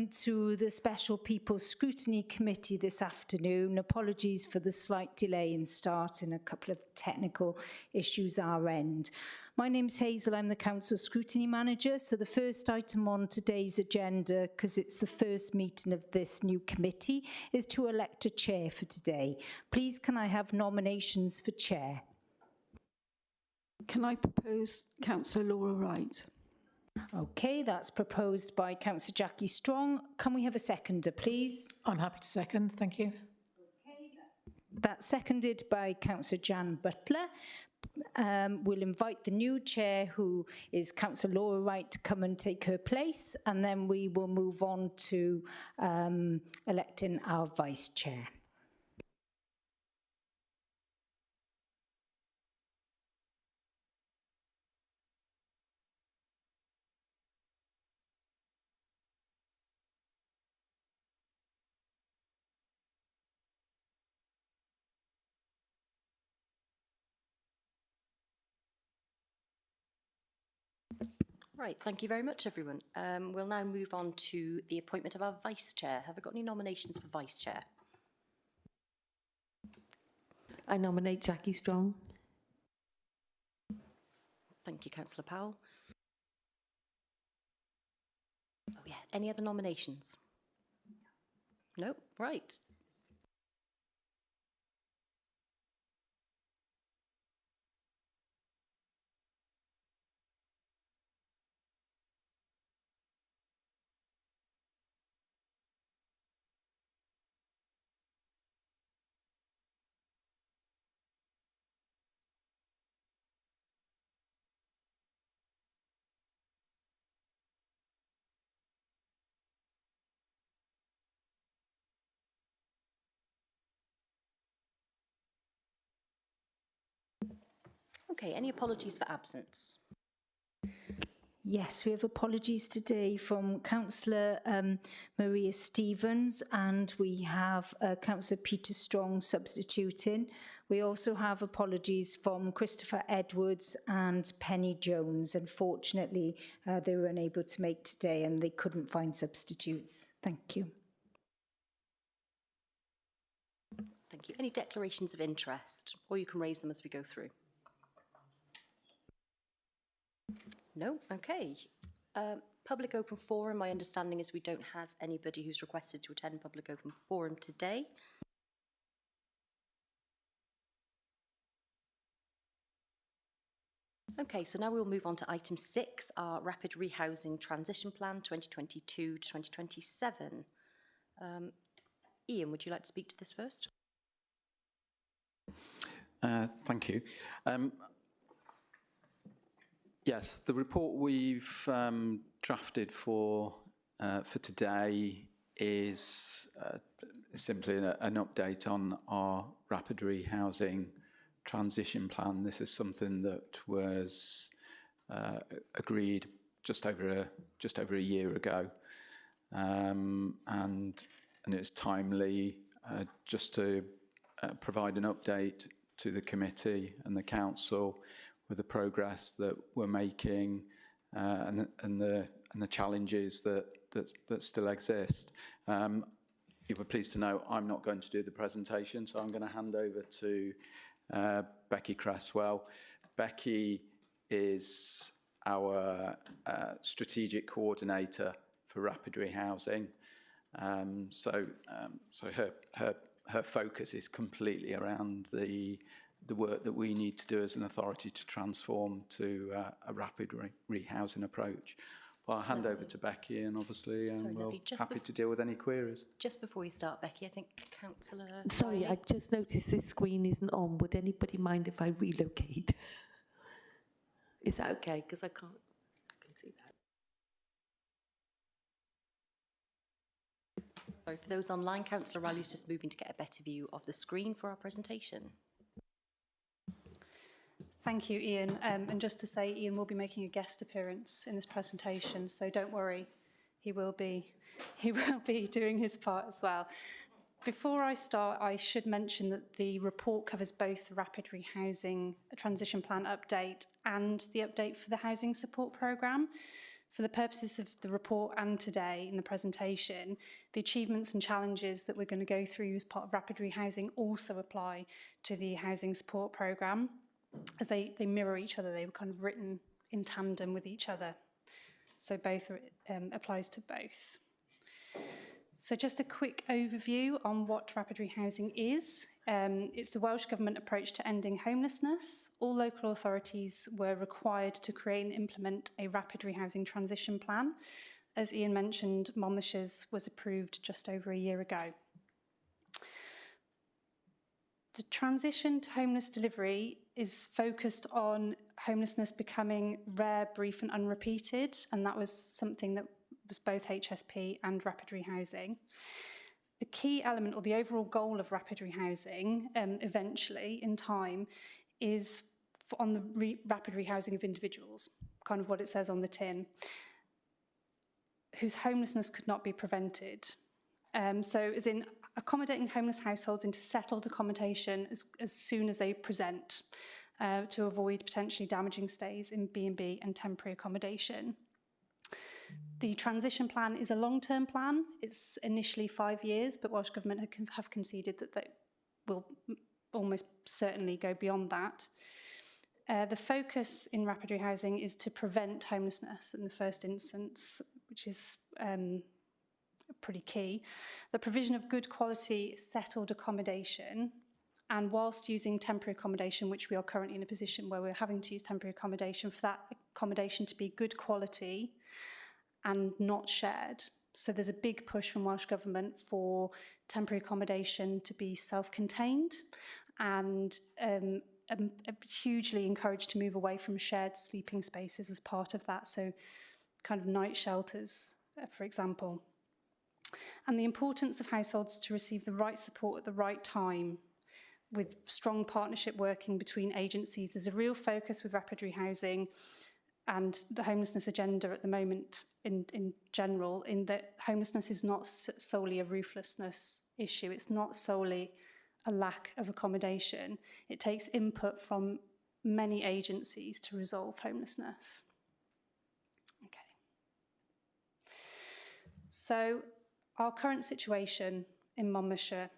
welcome to the Special People's Scrutiny Committee this afternoon. Apologies for the slight delay in start and a couple of technical issues our end. My name's Hazel, I'm the Council Scrutiny Manager. So the first item on today's agenda, because it's the first meeting of this new committee, is to elect a chair for today. Please can I have nominations for chair? Can I propose Councillor Laura Wright? Okay, that's proposed by Councillor Jackie Strong. Can we have a seconder, please? I'm happy to second, thank you. Okay, that's seconded by Councillor Jan Butler. We'll invite the new chair, who is Councillor Laura Wright, to come and take her place, and then we will move on to electing our vice chair. Right, thank you very much, everyone. We'll now move on to the appointment of our vice chair. Have I got any nominations for vice chair? I nominate Jackie Strong. Thank you, Councillor Powell. Oh yeah, any other nominations? No, right. Okay, any apologies for absence? Yes, we have apologies today from Councillor Maria Stevens, and we have Councillor Peter Strong substituting. We also have apologies from Christopher Edwards and Penny Jones. Unfortunately, they were unable to make today and they couldn't find substitutes. Thank you. Thank you. Any declarations of interest, or you can raise them as we go through? No? Okay. Public open forum, my understanding is we don't have anybody who's requested to attend public open forum today. Okay, so now we'll move on to item 6, our Rapid Rehousing Transition Plan 2022 to 2027. Ian, would you like to speak to this first? Thank you. Yes, the report we've drafted for today is simply an update on our rapid rehousing transition plan. This is something that was agreed just over a year ago, and it's timely just to provide an update to the committee and the council with the progress that we're making and the challenges that still exist. You were pleased to know I'm not going to do the presentation, so I'm going to hand over to Becky Cresswell. Becky is our strategic coordinator for rapid rehousing. So her focus is completely around the work that we need to do as an authority to transform to a rapid rehousing approach. Well, I'll hand over to Becky, and obviously we're happy to deal with any queries. Just before you start, Becky, I think Councillor... Sorry, I just noticed this screen isn't on. Would anybody mind if I relocate? Is that okay? Because I can see that. Sorry, for those online, Councillor Riley's just moving to get a better view of the screen for our presentation. Thank you, Ian. And just to say, Ian will be making a guest appearance in this presentation, so don't worry, he will be doing his part as well. Before I start, I should mention that the report covers both the Rapid Rehousing Transition Plan update and the update for the Housing Support Programme. For the purposes of the report and today in the presentation, the achievements and challenges that we're going to go through as part of Rapid Rehousing also apply to the housing support programme, as they mirror each other. They were kind of written in tandem with each other. So both applies to both. So just a quick overview on what Rapid Rehousing is. It's the Welsh Government approach to ending homelessness. All local authorities were required to create and implement a Rapid Rehousing transition plan. As Ian mentioned, Monmouthshire's was approved just over a year ago. The transition to homeless delivery is focused on homelessness becoming rare, brief and unrepeated, and that was something that was both HSP and Rapid Rehousing. The key element or the overall goal of Rapid Rehousing, eventually in time, is on the rapid rehousing of individuals, kind of what it says on the tin, whose homelessness could not be prevented. So as in accommodating homeless households into settled accommodation as soon as they present, to avoid potentially damaging stays in B&B and temporary accommodation. The transition plan is a long-term plan. It's initially 5 years, but Welsh Government have conceded that they will almost certainly go beyond that. The focus in Rapid Rehousing is to prevent homelessness in the first instance, which is pretty key. The provision of good quality settled accommodation, and whilst using temporary accommodation, which we are currently in a position where we're having to use temporary accommodation, for that accommodation to be good quality and not shared. So there's a big push from Welsh Government for temporary accommodation to be self-contained and hugely encouraged to move away from shared sleeping spaces as part of that. So kind of night shelters, for example. And the importance of households to receive the right support at the right time, with strong partnership working between agencies. There's a real focus with Rapid Rehousing and the homelessness agenda at the moment in general, in that homelessness is not solely a rooflessness issue. It's not solely a lack of accommodation. It takes input from many agencies to resolve homelessness. Okay. So our current situation in Monmouthshire.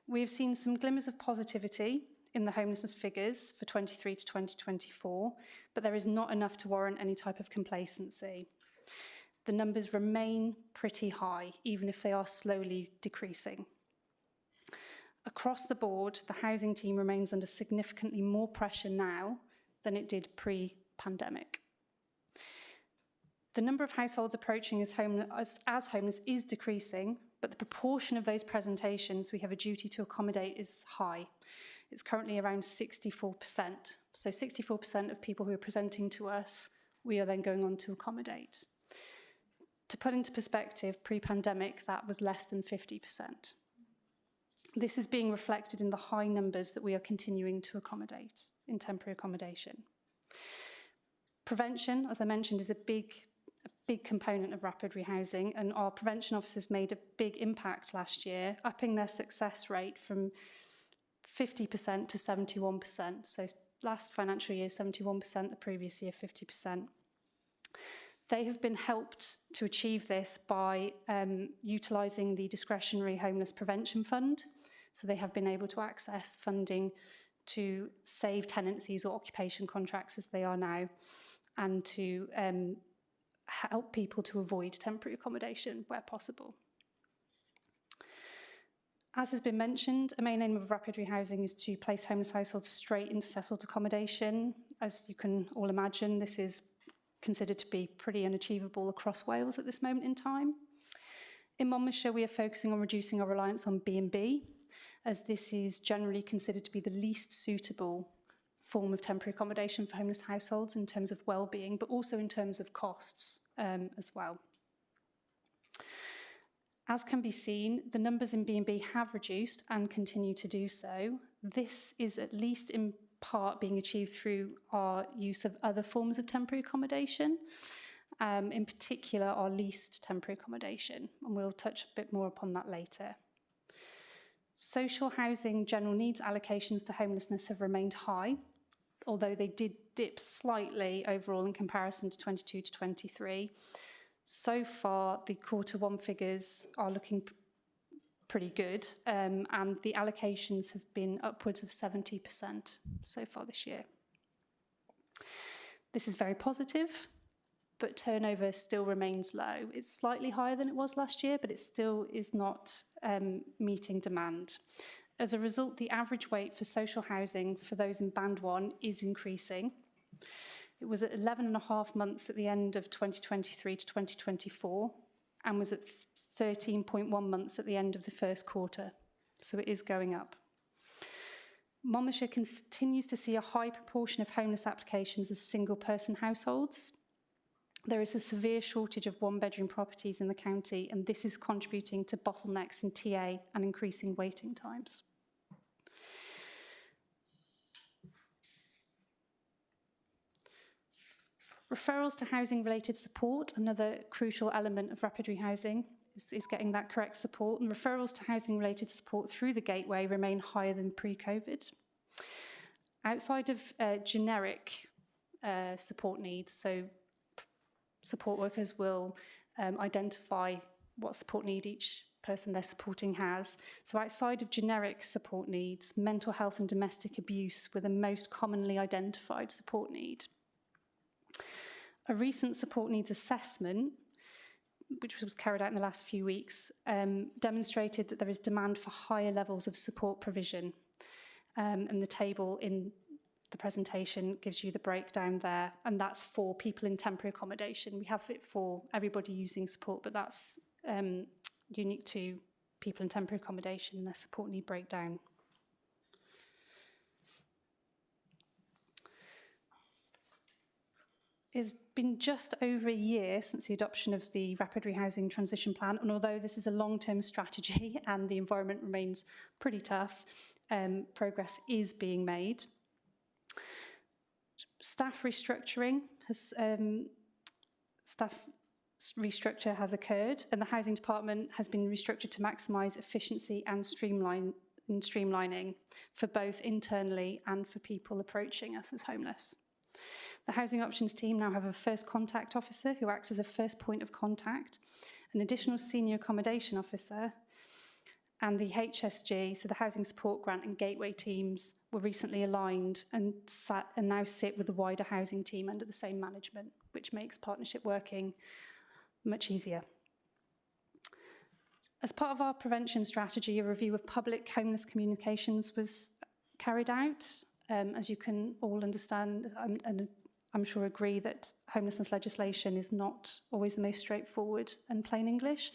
We have seen some glimmers of positivity in the homelessness figures for 23 to 2024, but there is not enough to warrant any type of complacency. The numbers remain pretty high, even if they are slowly decreasing. Across the board, the housing team remains under significantly more pressure now than it did pre-pandemic. The number of households approaching as homeless is decreasing, but the proportion of those presentations we have a duty to accommodate is high. It's currently around 64%. So 64% of people who are presenting to us, we are then going on to accommodate. To put into perspective, pre-pandemic, that was less than 50%. This is being reflected in the high numbers that we are continuing to accommodate in temporary accommodation. Prevention, as I mentioned, is a big component of Rapid Rehousing, and our prevention officers made a big impact last year, upping their success rate from 50% to 71%. So last financial year, 71%, the previous year, 50%. They have been helped to achieve this by utilising the discretionary homeless prevention fund. So they have been able to access funding to save tenancies or occupation contracts as they are now, and to help people to avoid temporary accommodation where possible. As has been mentioned, a main aim of Rapid Rehousing is to place homeless households straight into settled accommodation. As you can all imagine, this is considered to be pretty unachievable across Wales at this moment in time. In Monmouthshire, we are focusing on reducing our reliance on B&B, as this is generally considered to be the least suitable form of temporary accommodation for homeless households in terms of well-being, but also in terms of costs as well. As can be seen, the numbers in B&B have reduced and continue to do so. This is at least in part being achieved through our use of other forms of temporary accommodation, in particular our leased temporary accommodation, and we'll touch a bit more upon that later. Social housing general needs allocations to homelessness have remained high, although they did dip slightly overall in comparison to 22 to 23. So far, the Q1 figures are looking pretty good, and the allocations have been upwards of 70% so far this year. This is very positive, but turnover still remains low. It's slightly higher than it was last year, but it still is not meeting demand. As a result, the average wait for social housing for those in Band 1 is increasing. It was at 11.5 months at the end of 2023 to 2024 and was at 13.1 months at the end of the first quarter. So it is going up. Monmouthshire continues to see a high proportion of homeless applications as single-person households. There is a severe shortage of one-bedroom properties in the county, and this is contributing to bottlenecks in TA and increasing waiting times. Referrals to housing-related support, another crucial element of rapid rehousing, is getting that correct support, and referrals to housing-related support through the gateway remain higher than pre-COVID. Outside of generic support needs, so support workers will identify what support need each person they're supporting has. So outside of generic support needs, mental health and domestic abuse were the most commonly identified support need. A recent support needs assessment, which was carried out in the last few weeks, demonstrated that there is demand for higher levels of support provision. And the table in the presentation gives you the breakdown there, and that's for people in temporary accommodation. We have it for everybody using support, but that's unique to people in temporary accommodation and their support need breakdown. It's been just over a year since the adoption of the Rapid Rehousing Transition Plan, and although this is a long-term strategy and the environment remains pretty tough, progress is being made. Staff restructure has occurred, and the Housing Department has been restructured to maximise efficiency and streamlining for both internally and for people approaching us as homeless. The Housing Options team now have a first contact officer who acts as a first point of contact, an additional senior accommodation officer, and the HSG, so the Housing Support Grant and Gateway teams, were recently aligned and now sit with the wider housing team under the same management, which makes partnership working much easier. As part of our prevention strategy, a review of public homeless communications was carried out. As you can all understand, and I'm sure agree, that homelessness legislation is not always the most straightforward and plain English.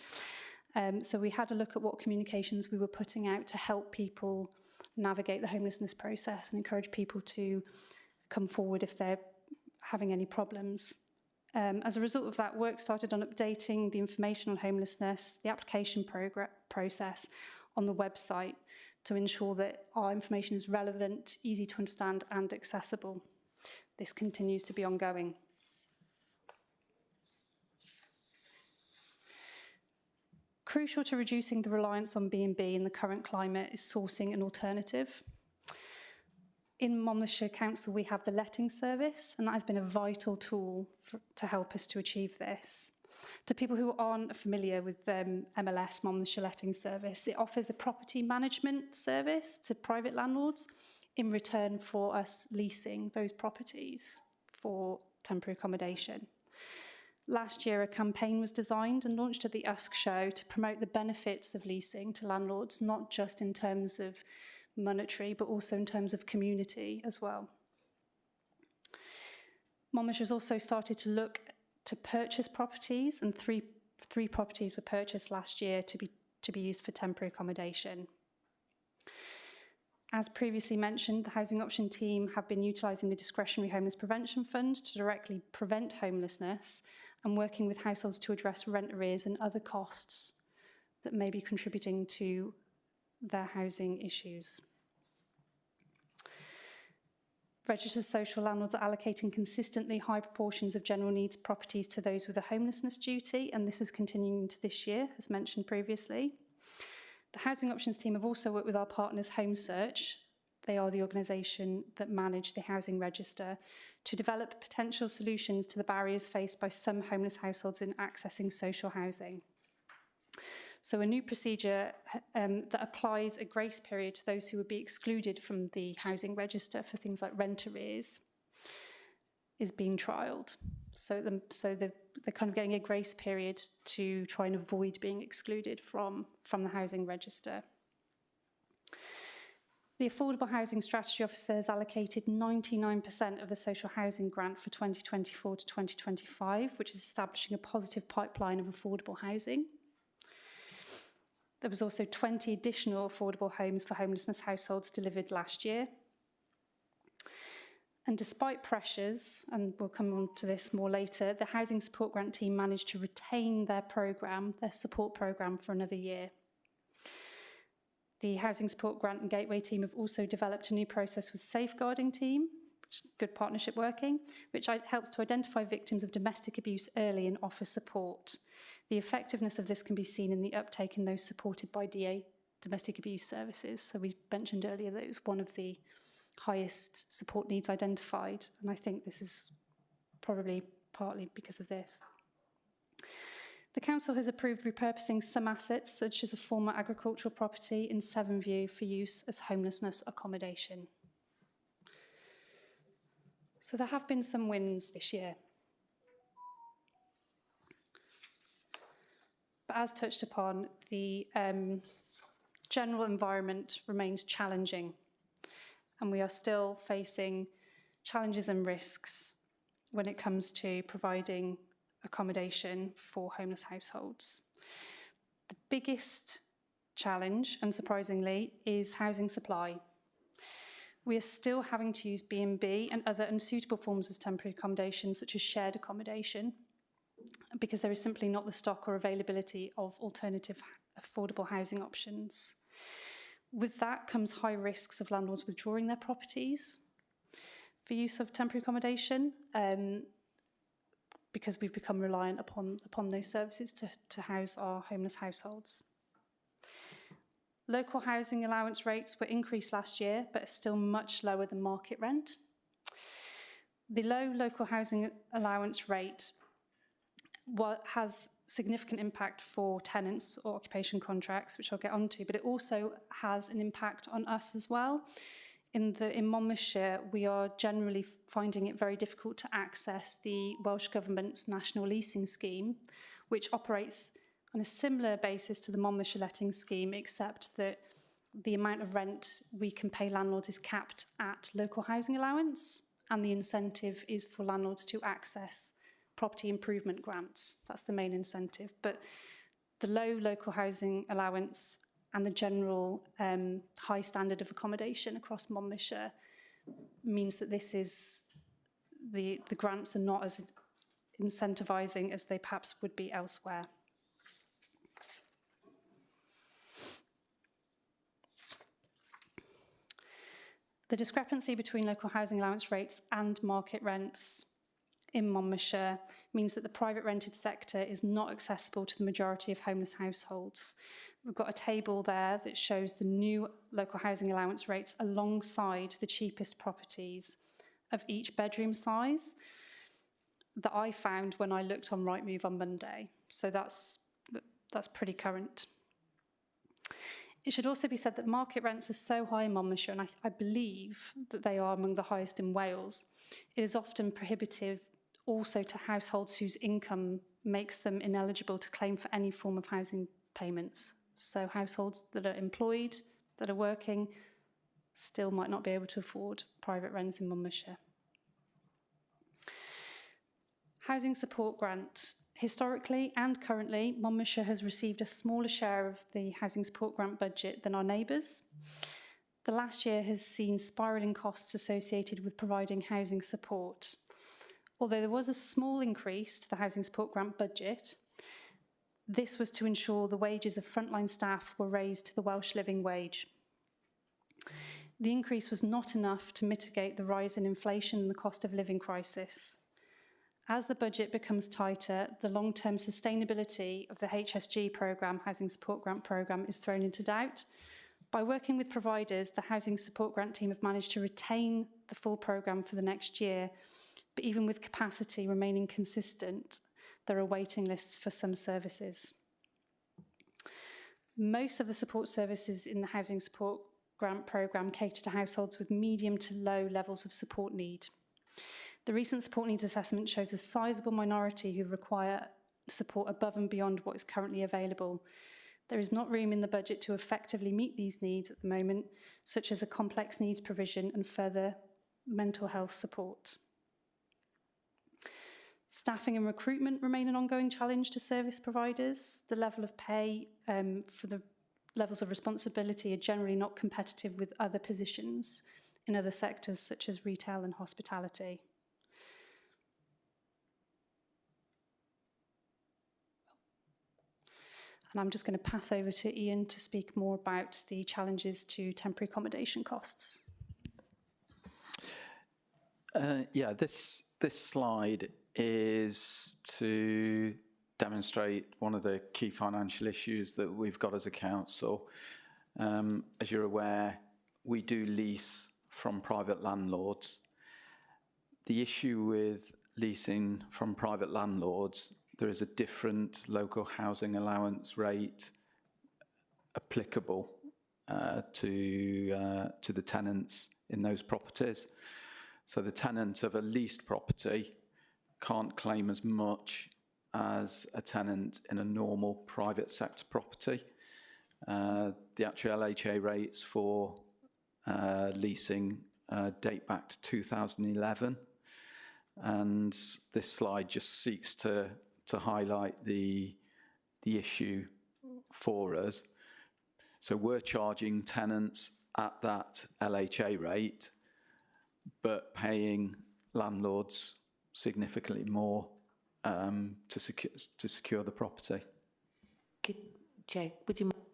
So we had a look at what communications we were putting out to help people navigate the homelessness process and encourage people to come forward if they're having any problems. As a result of that, work started on updating the information on homelessness, the application process on the website to ensure that our information is relevant, easy to understand and accessible. This continues to be ongoing. Crucial to reducing the reliance on B&B in the current climate is sourcing an alternative. In Monmouthshire Council, we have the letting service, and that has been a vital tool to help us to achieve this. To people who aren't familiar with MLS, Monmouthshire Letting Service, it offers a property management service to private landlords in return for us leasing those properties for temporary accommodation. Last year, a campaign was designed and launched at the USC show to promote the benefits of leasing to landlords, not just in terms of monetary, but also in terms of community as well. Monmouthshire has also started to look to purchase properties, and three properties were purchased last year to be used for temporary accommodation. As previously mentioned, the Housing Option team have been utilising the Discretionary Homeless Prevention Fund to directly prevent homelessness and working with households to address rent arrears and other costs that may be contributing to their housing issues. Registered social landlords are allocating consistently high proportions of general needs properties to those with a homelessness duty, and this is continuing into this year, as mentioned previously. The Housing Options team have also worked with our partners Home Search. they are the organisation that manage the housing register, to develop potential solutions to the barriers faced by some homeless households in accessing social housing. So a new procedure that applies a grace period to those who would be excluded from the housing register for things like rent arrears is being trialled. So they're kind of getting a grace period to try and avoid being excluded from the housing register. The Affordable Housing Strategy Officer has allocated 99% of the social housing grant for 2024 to 2025, which is establishing a positive pipeline of affordable housing. There was also 20 additional affordable homes for homelessness households delivered last year. And despite pressures, and we'll come on to this more later, the Housing Support Grant team managed to retain their support programme for another year. The Housing Support Grant and Gateway team have also developed a new process with Safeguarding team, good partnership working, which helps to identify victims of domestic abuse early and offer support. The effectiveness of this can be seen in the uptake in those supported by DA domestic abuse services. So we mentioned earlier that it was one of the highest support needs identified, and I think this is probably partly because of this. The council has approved repurposing some assets, such as a former agricultural property in Severnview, for use as homelessness accommodation. So there have been some wins this year. But as touched upon, the general environment remains challenging, and we are still facing challenges and risks when it comes to providing accommodation for homeless households. The biggest challenge, unsurprisingly, is housing supply. We are still having to use B&B and other unsuitable forms of temporary accommodation, such as shared accommodation, because there is simply not the stock or availability of alternative affordable housing options. With that comes high risks of landlords withdrawing their properties for use of temporary accommodation, because we've become reliant upon those services to house our homeless households. Local housing allowance rates were increased last year, but are still much lower than market rent. The low local housing allowance rate has significant impact for tenants or occupation contracts, which I'll get onto, but it also has an impact on us as well. In Monmouthshire, we are generally finding it very difficult to access the Welsh Government's National Leasing Scheme, which operates on a similar basis to the Monmouthshire letting scheme, except that the amount of rent we can pay landlords is capped at local housing allowance, and the incentive is for landlords to access property improvement grants. That's the main incentive. But the low local housing allowance and the general high standard of accommodation across Monmouthshire means that this is the grants are not as incentivising as they perhaps would be elsewhere. The discrepancy between local housing allowance rates and market rents in Monmouthshire means that the private rented sector is not accessible to the majority of homeless households. We've got a table there that shows the new local housing allowance rates alongside the cheapest properties of each bedroom size that I found when I looked on Rightmove on Monday. So that's pretty current. It should also be said that market rents are so high in Monmouthshire, and I believe that they are among the highest in Wales. It is often prohibitive also to households whose income makes them ineligible to claim for any form of housing payments. So households that are employed, that are working, still might not be able to afford private rents in Monmouthshire. Housing support grant. Historically and currently, Monmouthshire has received a smaller share of the housing support grant budget than our neighbours. The last year has seen spiralling costs associated with providing housing support. Although there was a small increase to the housing support grant budget, this was to ensure the wages of frontline staff were raised to the Welsh living wage. The increase was not enough to mitigate the rise in inflation and the cost of living crisis. As the budget becomes tighter, the long-term sustainability of the HSG programme, Housing Support Grant programme, is thrown into doubt, By working with providers, the Housing Support Grant team have managed to retain the full programme for the next year, but even with capacity remaining consistent, there are waiting lists for some services. Most of the support services in the Housing Support Grant programme cater to households with medium to low levels of support need. The recent support needs assessment shows a sizable minority who require support above and beyond what is currently available. There is not room in the budget to effectively meet these needs at the moment, such as a complex needs provision and further mental health support. Staffing and recruitment remain an ongoing challenge to service providers. The level of pay for the levels of responsibility are generally not competitive with other positions in other sectors such as retail and hospitality. And I'm just going to pass over to Ian to speak more about the challenges to temporary accommodation costs. Yeah, this slide is to demonstrate one of the key financial issues that we've got as a council. As you're aware, we do lease from private landlords. The issue with leasing from private landlords, there is a different local housing allowance rate applicable to the tenants in those properties. So the tenant of a leased property can't claim as much as a tenant in a normal private sector property. The actual LHA rates for leasing date back to 2011. And this slide just seeks to highlight the issue for us. So we're charging tenants at that LHA rate, but paying landlords significantly more to secure the property. Jay, would you mind?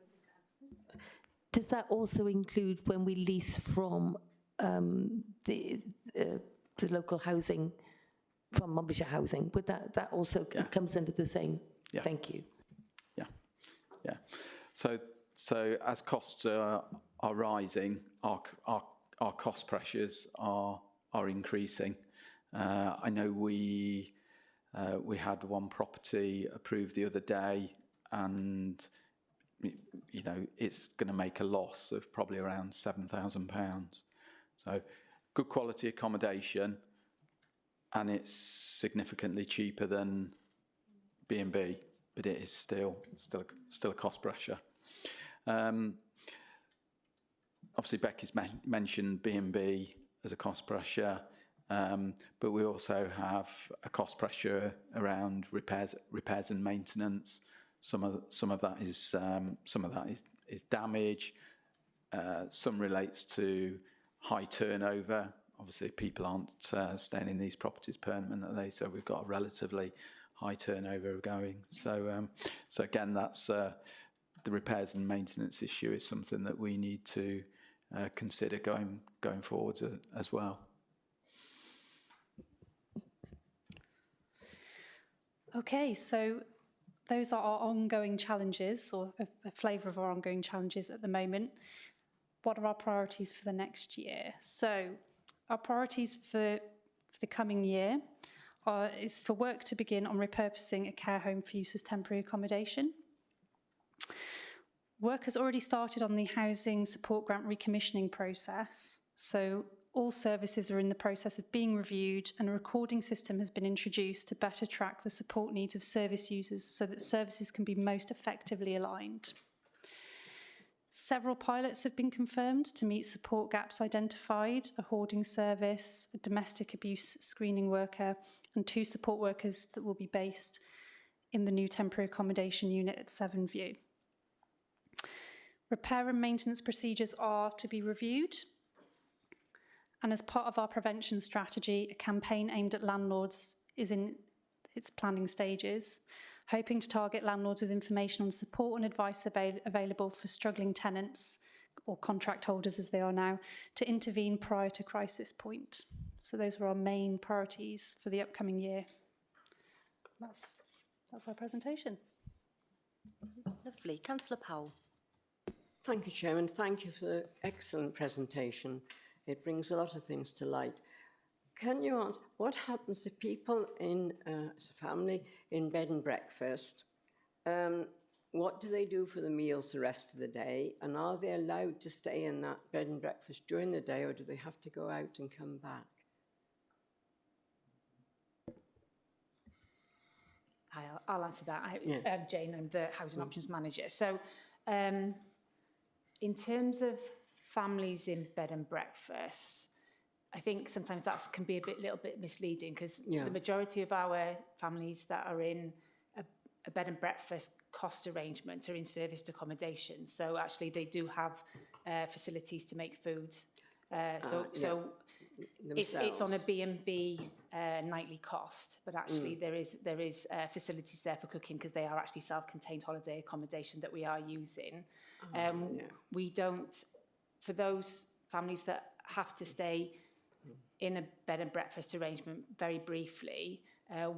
Does that also include when we lease from the local housing, from Monmouthshire Housing? Would that also comes under the same? Yeah. Thank you. Yeah. So as costs are rising, our cost pressures are increasing. I know we had one property approved the other day, and it's going to make a loss of probably around £7,000. So good quality accommodation, and it's significantly cheaper than B&B, but it is still a cost pressure. Obviously, Becky's mentioned B&B as a cost pressure, but we also have a cost pressure around repairs and maintenance. Some of that is damage. Some relates to high turnover. Obviously, people aren't staying in these properties permanently, so we've got a relatively high turnover going. So again, that's the repairs and maintenance issue is something that we need to consider going forward as well. Okay, so those are our ongoing challenges, or a flavour of our ongoing challenges at the moment. What are our priorities for the next year? So our priorities for the coming year is for work to begin on repurposing a care home for use as temporary accommodation. Work has already started on the Housing Support Grant recommissioning process. So all services are in the process of being reviewed, and a recording system has been introduced to better track the support needs of service users so that services can be most effectively aligned. Several pilots have been confirmed to meet support gaps identified: a hoarding service, a domestic abuse screening worker, and 2 support workers that will be based in the new temporary accommodation unit at Severn View. Repair and maintenance procedures are to be reviewed. And as part of our prevention strategy, a campaign aimed at landlords is in its planning stages, hoping to target landlords with information on support and advice available for struggling tenants, or contract holders as they are now, to intervene prior to crisis point. So those are our main priorities for the upcoming year. That's our presentation. Lovely. Councillor Powell. Thank you, Chairman. Thank you for the excellent presentation. It brings a lot of things to light. Can you answer, what happens if people in, as a family, in bed and breakfast, what do they do for the meals the rest of the day? And are they allowed to stay in that bed and breakfast during the day, or do they have to go out and come back? Hi, I'll answer that. Yeah. Jane, I'm the Housing Options Manager. So in terms of families in bed and breakfast, I think sometimes that can be little bit misleading, because the majority of our families that are in a bed and breakfast cost arrangement are in serviced accommodation. So actually they do have facilities to make food. So it's on a B&B nightly cost, but actually there is facilities there for cooking, because they are actually self-contained holiday accommodation that we are using. We don't, for those families that have to stay in a bed and breakfast arrangement very briefly,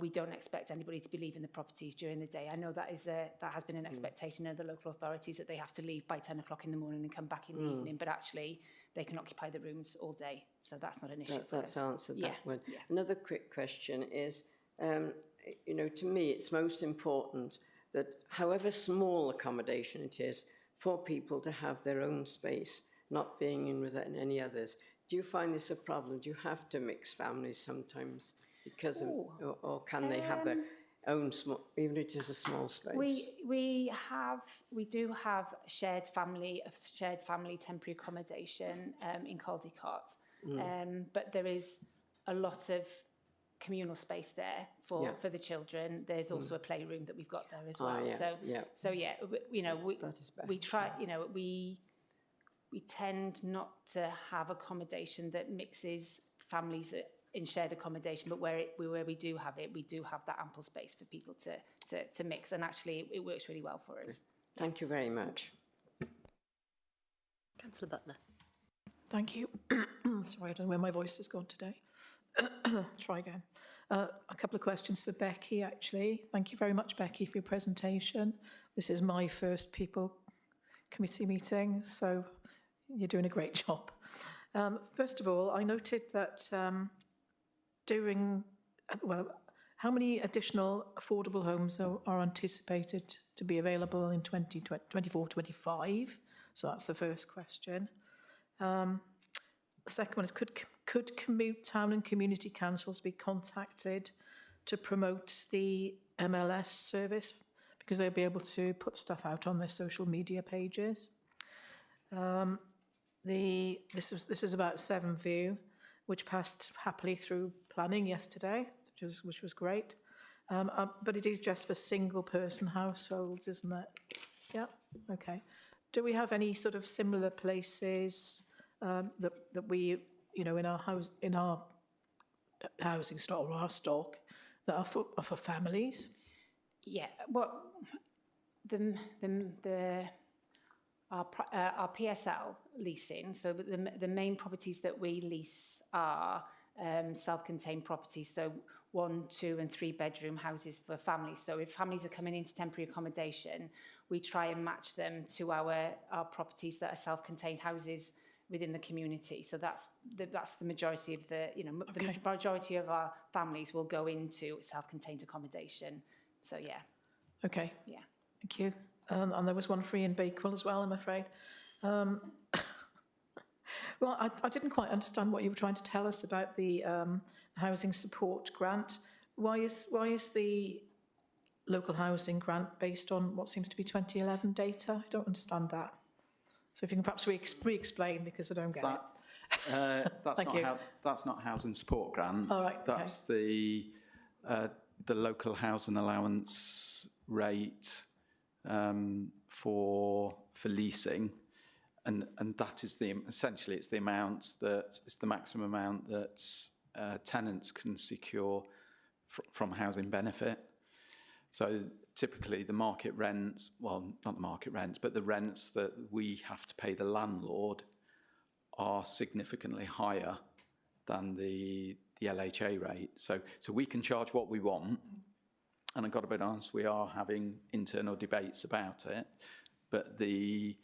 we don't expect anybody to be leaving the properties during the day. I know that has been an expectation of the local authorities, that they have to leave by 10 o'clock in the morning and come back in the evening, but actually they can occupy the rooms all day. So that's not an issue. That's answered that one. Yeah. Another quick question is, you know, to me it's most important that however small accommodation it is, for people to have their own space, not being in with any others. Do you find this a problem? Do you have to mix families sometimes because of, or can they have their own small, even if it is a small space? We do have shared family temporary accommodation in Caldecott, but there is a lot of communal space there for the children. There's also a playroom that we've got there as well. So you know, we try, you know, we tend not to have accommodation that mixes families in shared accommodation, but where we do have it, we do have that ample space for people to mix, and actually it works really well for us. Thank you very much. Councillor Butler. Thank you. Sorry, I don't know where my voice has gone today. Try again. A couple of questions for Becky, actually. Thank you very much, Becky, for your presentation. This is my first People Committee meeting, so you're doing a great job. First of all, I noted that how many additional affordable homes are anticipated to be available in 2024-25? So that's the first question. The second one is, could town and community councils be contacted to promote the MLS service, because they'll be able to put stuff out on their social media pages? This is about Sevenview, which passed happily through planning yesterday, which was great. But it is just for single-person households, isn't it? Yeah. Okay. Do we have any sort of similar places that we, you know, in our housing stock or our stock that are for families? Yeah. Well, our PSL leasing, so the main properties that we lease are self-contained properties, so 1, 2 and 3 bedroom houses for families. So if families are coming into temporary accommodation, we try and match them to our properties that are self-contained houses within the community. So that's the majority of the majority of our families will go into self-contained accommodation. So yeah. Okay. Yeah. Thank you. And there was one free in Bakewell as well, I'm afraid. Well, I didn't quite understand what you were trying to tell us about the housing support grant. Why is the local housing grant based on what seems to be 2011 data? I don't understand that. So if you can perhaps re-explain, because I don't get it. That's not housing support grant. Oh, right, that's the local housing allowance rate for leasing, and that is essentially it's the maximum amount that tenants can secure from housing benefit. So typically the market rents, well, not the market rents, but the rents that we have to pay the landlord are significantly higher than the LHA rate. So we can charge what we want, and I've got to be honest, we are having internal debates about it, but the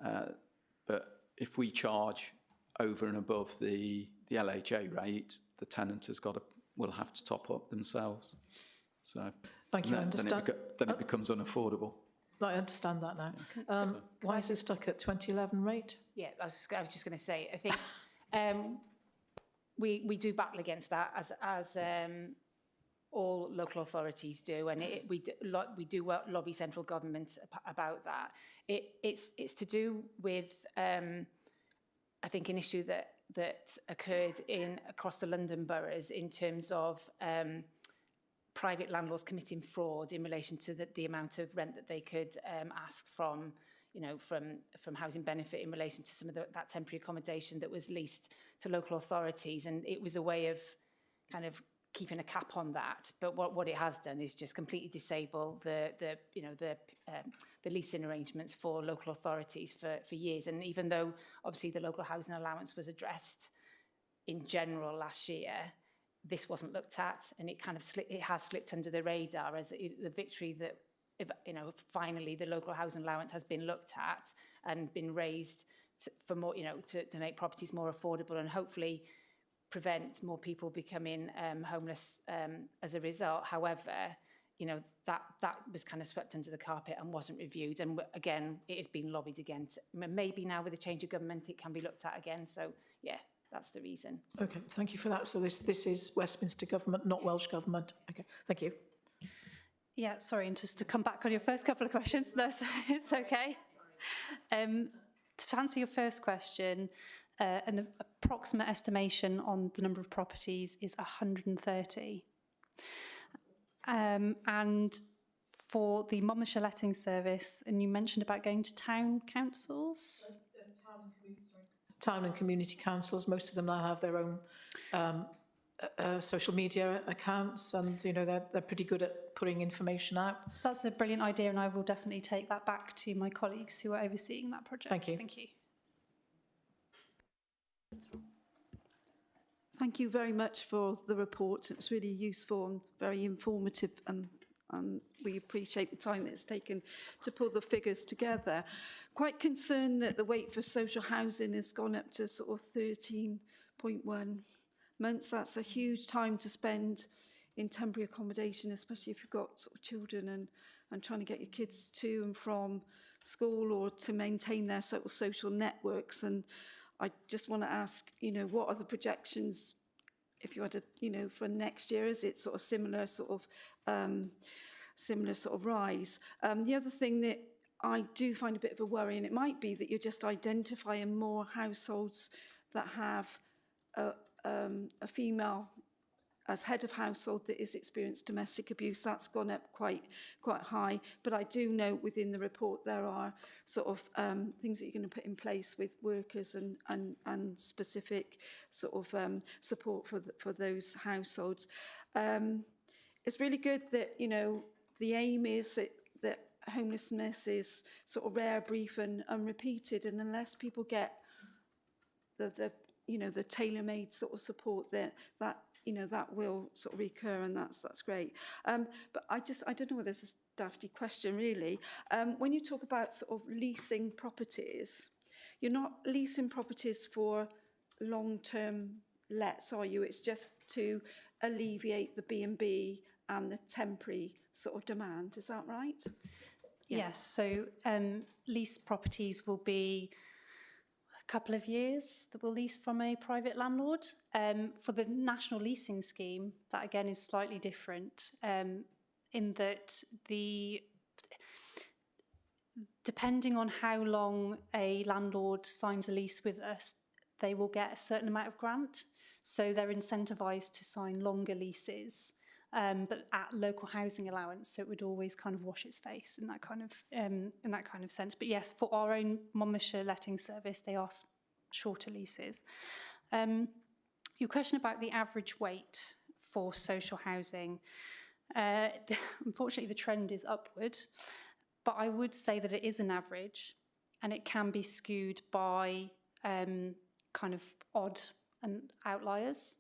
But if we charge over and above the LHA rate, the tenant will have to top up themselves. So Thank you, I then understand. then it becomes unaffordable. I understand that now. Why is it stuck at 2011 rate? Yeah, I was just going to say, I think we do battle against that as all local authorities do, and we do lobby central government about that. It's to do with I think an issue that occurred across the London boroughs in terms of private landlords committing fraud in relation to the amount of rent that they could ask from housing benefit in relation to some of that temporary accommodation that was leased to local authorities, and it was a way of kind of keeping a cap on that. But what it has done is just completely disable the leasing arrangements for local authorities for years. And even though obviously the local housing allowance was addressed in general last year, this wasn't looked at, and it kind of it has slipped under the radar as the victory that finally the local housing allowance has been looked at and been raised for more, to make properties more affordable and hopefully prevent more people becoming homeless as a result. However, that was kind of swept under the carpet and wasn't reviewed. And again, it has been lobbied against. Maybe now with the change of government, it can be looked at again. So yeah, that's the reason. Okay, thank you for that. So this is Westminster government, not Welsh government. Okay, thank you. Yeah, sorry, and just to come back on your first couple of questions, no, it's okay. To answer your first question, an approximate estimation on the number of properties is 130. And for the Monmouthshire letting service, and you mentioned about going to town councils? Town and community councils, most of them now have their own social media accounts, and they're pretty good at putting information out. That's a brilliant idea, and I will definitely take that back to my colleagues who are overseeing that project. Thank you. Thank you. Thank you very much for the report. It's really useful and very informative, and we appreciate the time that it's taken to pull the figures together. Quite concerned that the wait for social housing has gone up to sort of 13.1 months. That's a huge time to spend in temporary accommodation, especially if you've got sort of children and trying to get your kids to and from school or to maintain their sort of social networks. And I just want to ask, what are the projections, if you had a, for next year? Is it sort of similar sort of rise? The other thing that I do find a bit of a worry, and it might be that you're just identifying more households that have a female as head of household that is experienced domestic abuse. That's gone up quite high. But I do note within the report there are sort of things that you're going to put in place with workers and specific sort of support for those households. It's really good that the aim is that homelessness is sort of rare, brief, and unrepeated, and unless people get the tailor-made sort of support that will sort of recur, and that's great. But I don't know whether this is a dafty question really. When you talk about sort of leasing properties, you're not leasing properties for long-term lets, are you? It's just to alleviate the B&B and the temporary sort of demand. Is that right? Yes. So lease properties will be couple of years that we'll lease from a private landlord. For the national leasing scheme, that again is slightly different in that depending on how long a landlord signs a lease with us, they will get a certain amount of grant. So they're incentivised to sign longer leases, but at local housing allowance. So it would always kind of wash its face in that kind of sense. But yes, for our own Monmouthshire letting service, they are shorter leases. Your question about the average wait for social housing, unfortunately the trend is upward, but I would say that it is an average, and it can be skewed by kind of odd and outliers.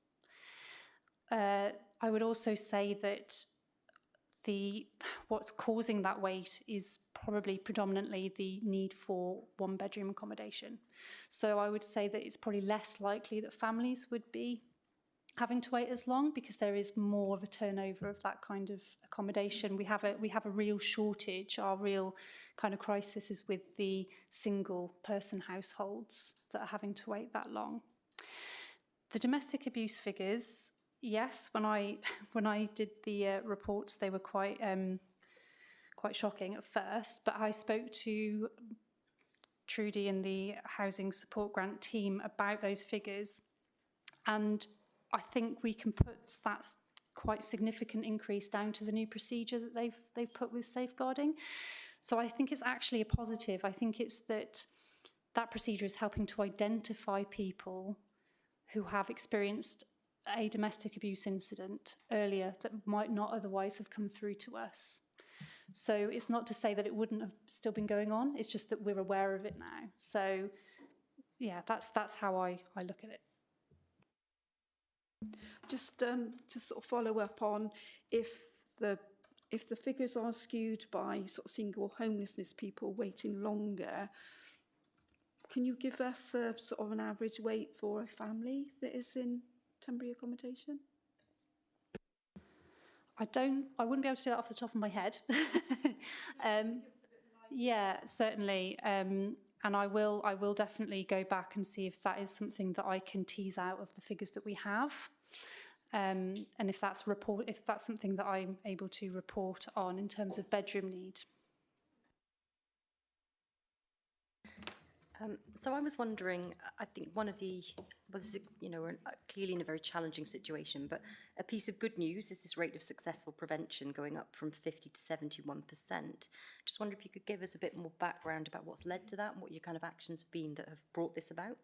I would also say that what's causing that wait is probably predominantly the need for one-bedroom accommodation. So I would say that it's probably less likely that families would be having to wait as long, because there is more of a turnover of that kind of accommodation. We have a real shortage. Our real kind of crisis is with the single person households that are having to wait that long. The domestic abuse figures, yes, when I did the reports, they were quite shocking at first, but I spoke to Trudy and the Housing Support Grant team about those figures, and I think we can put that quite significant increase down to the new procedure that they've put with safeguarding. So I think it's actually a positive. I think it's that procedure is helping to identify people who have experienced a domestic abuse incident earlier that might not otherwise have come through to us. So it's not to say that it wouldn't have still been going on, it's just that we're aware of it now. So yeah, that's how I look at it. Just to sort of follow up on, if the figures are skewed by sort of single homelessness people waiting longer, can you give us a sort of an average wait for a family that is in temporary accommodation? I wouldn't be able to do that off the top of my head. Yeah, certainly. And I will definitely go back and see if that is something that I can tease out of the figures that we have. And if that's something that I'm able to report on in terms of bedroom need. So I was wondering, I think one of the, well, this is, we're clearly in a very challenging situation, but a piece of good news is this rate of successful prevention going up from 50 to 71%. Just wonder if you could give us a bit more background about what's led to that and what your kind of actions have been that have brought this about.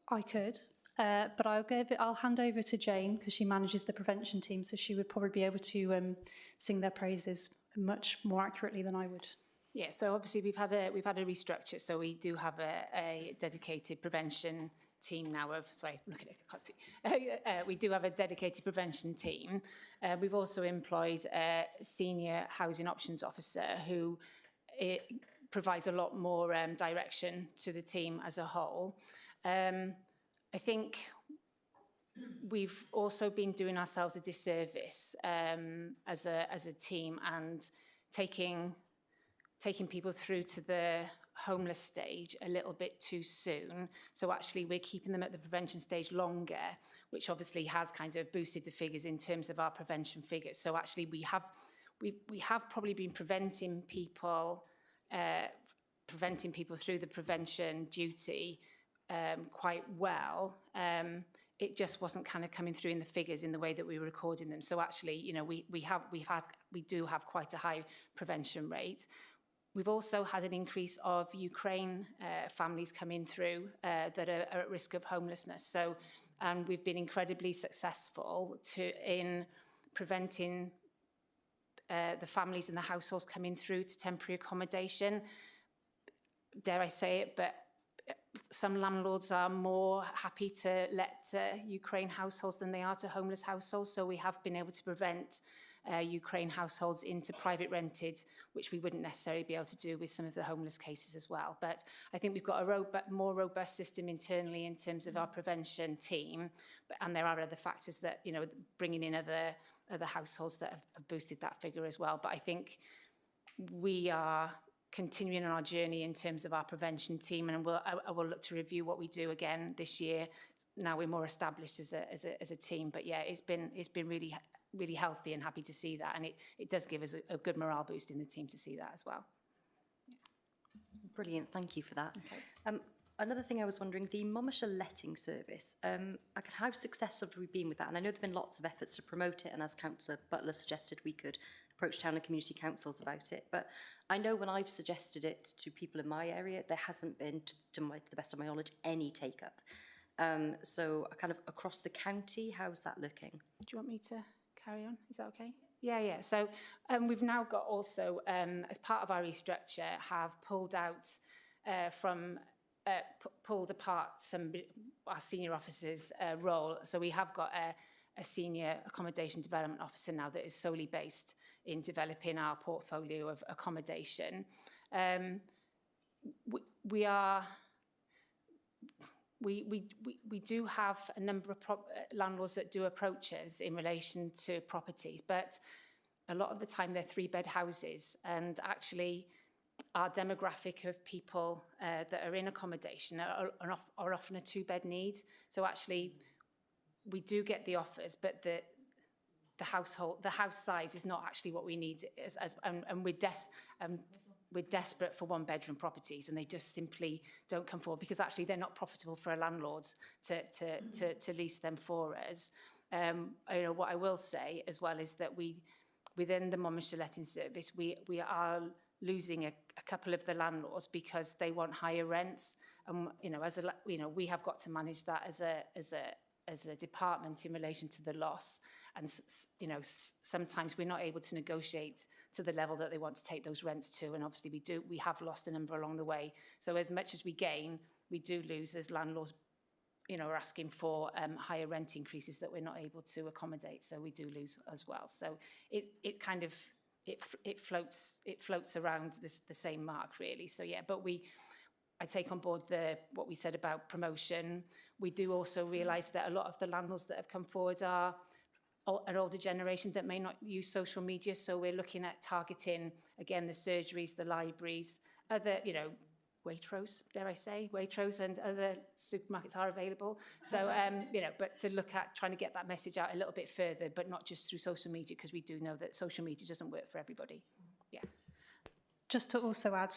I could, but I'll hand over to Jane, because she manages the prevention team, so she would probably be able to sing their praises much more accurately than I would. Yeah, so obviously we've had a restructure, so we do have a dedicated prevention team now of, sorry, look at it, I can't see. We do have a dedicated prevention team. We've also employed a senior housing options officer who provides a lot more direction to the team as a whole. I think we've also been doing ourselves a disservice as a team and taking people through to the homeless stage a little bit too soon. So actually we're keeping them at the prevention stage longer, which obviously has kind of boosted the figures in terms of our prevention figures. So actually we have probably been preventing people through the prevention duty quite well. It just wasn't kind of coming through in the figures in the way that we were recording them. So actually, we do have quite a high prevention rate. We've also had an increase of Ukraine families coming through that are at risk of homelessness. So we've been incredibly successful in preventing the families and the households coming through to temporary accommodation. Dare I say it, but some landlords are more happy to let Ukraine households than they are to homeless households. So we have been able to prevent Ukraine households into private rented, which we wouldn't necessarily be able to do with some of the homeless cases as well. But I think we've got a more robust system internally in terms of our prevention team. And there are other factors that, bringing in other households that have boosted that figure as well. But I think we are continuing on our journey in terms of our prevention team, and I will look to review what we do again this year. Now we're more established as a team, but yeah, it's been really healthy, and happy to see that, and it does give us a good morale boost in the team to see that as well. Brilliant, thank you for that. Okay. Another thing I was wondering, the Monmouthshire letting service, how successful have we been with that? And I know there have been lots of efforts to promote it, and as Councillor Butler suggested, we could approach town and community councils about it. But I know when I've suggested it to people in my area, there hasn't been, to the best of my knowledge, any take-up. So kind of across the county, how's that looking? Do you want me to carry on? Is that okay? Yeah. So we've now got also, as part of our restructure, have pulled out pulled apart our senior officers' role. So we have got a senior accommodation development officer now that is solely based in developing our portfolio of accommodation. We do have a number of landlords that do approach us in relation to properties, but a lot of the time they're 3-bed houses, and actually our demographic of people that are in accommodation are often a 2-bed need. So actually we do get the offers, but the house size is not actually what we need, and we're desperate for 1-bedroom properties, and they just simply don't come forward because actually they're not profitable for a landlord to lease them for us. What I will say as well is that within the Monmouthshire letting service, we are losing a couple of the landlords because they want higher rents, and we have got to manage that as a department in relation to the loss. And sometimes we're not able to negotiate to the level that they want to take those rents to, and obviously we have lost a number along the way. So as much as we gain, we do lose as landlords are asking for higher rent increases that we're not able to accommodate, so we do lose as well. So it kind of floats around the same mark really. So yeah, but I take on board what we said about promotion. We do also realise that a lot of the landlords that have come forward are an older generation that may not use social media, so we're looking at targeting, again, the surgeries, the libraries, other, Waitrose, dare I say, Waitrose and other supermarkets are available. So, but to look at trying to get that message out a little bit further, but not just through social media, because we do know that social media doesn't work for everybody. Yeah. Just to also add,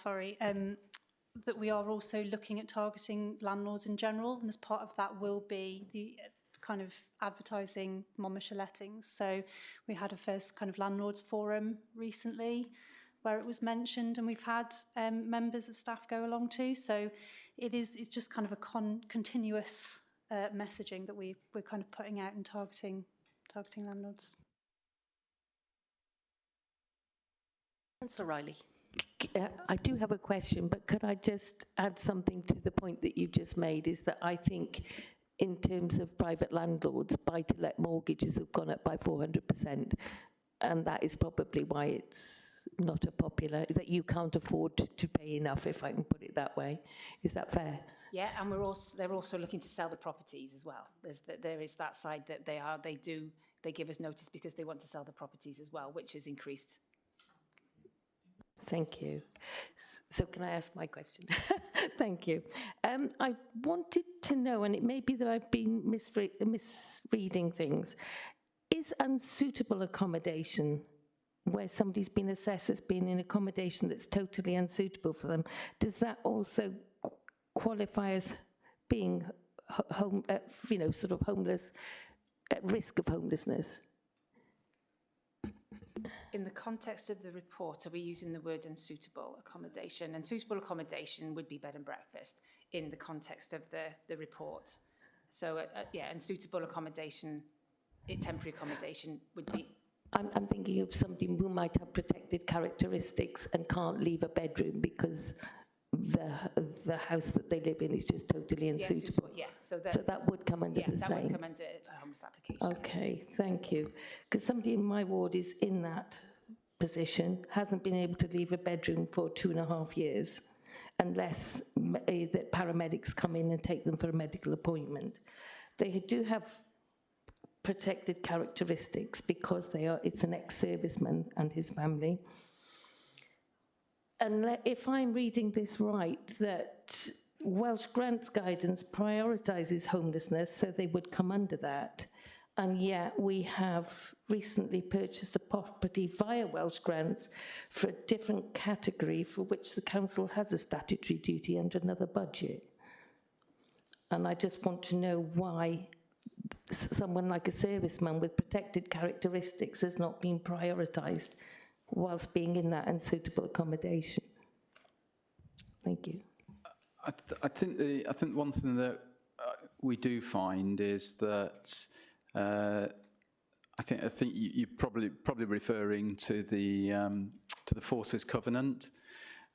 that we are also looking at targeting landlords in general, and as part of that will be the kind of advertising Monmouthshire lettings. So we had a first kind of landlords forum recently where it was mentioned, and we've had members of staff go along too. So it's just kind of a continuous messaging that we're kind of putting out and targeting landlords. Councillor Riley. I do have a question, but could I just add something to the point that you just made, is that I think in terms of private landlords, buy-to-let mortgages have gone up by 400%, and that is probably why it's not a popular, that you can't afford to pay enough, if I can put it that way. Is that fair? Yeah, and they're also looking to sell the properties as well. There is that side that they give us notice because they want to sell the properties as well, which has increased. Thank you. So can I ask my question? Thank you. I wanted to know, and it may be that I've been misreading things, is unsuitable accommodation, where somebody's been assessed as being in accommodation that's totally unsuitable for them, does that also qualify as being sort of homeless, at risk of homelessness? In the context of the report, are we using the word unsuitable accommodation? And suitable accommodation would be bed and breakfast in the context of the report. So, unsuitable accommodation, temporary accommodation would be... I'm thinking of somebody who might have protected characteristics and can't leave a bedroom because the house that they live in is just totally unsuitable. Yeah, so that would come under the same. that would come under a homeless application. Okay, thank you. Because somebody in my ward is in that position, hasn't been able to leave a bedroom for 2.5 years, unless the paramedics come in and take them for a medical appointment. They do have protected characteristics because it's an ex-serviceman and his family. And if I'm reading this right, that Welsh Grants Guidance prioritises homelessness, so they would come under that. And yet we have recently purchased a property via Welsh Grants for a different category for which the council has a statutory duty under another budget. And I just want to know why someone like a serviceman with protected characteristics has not been prioritised whilst being in that unsuitable accommodation. Thank you. I think one thing that we do find is that I think you're probably referring to the Forces Covenant,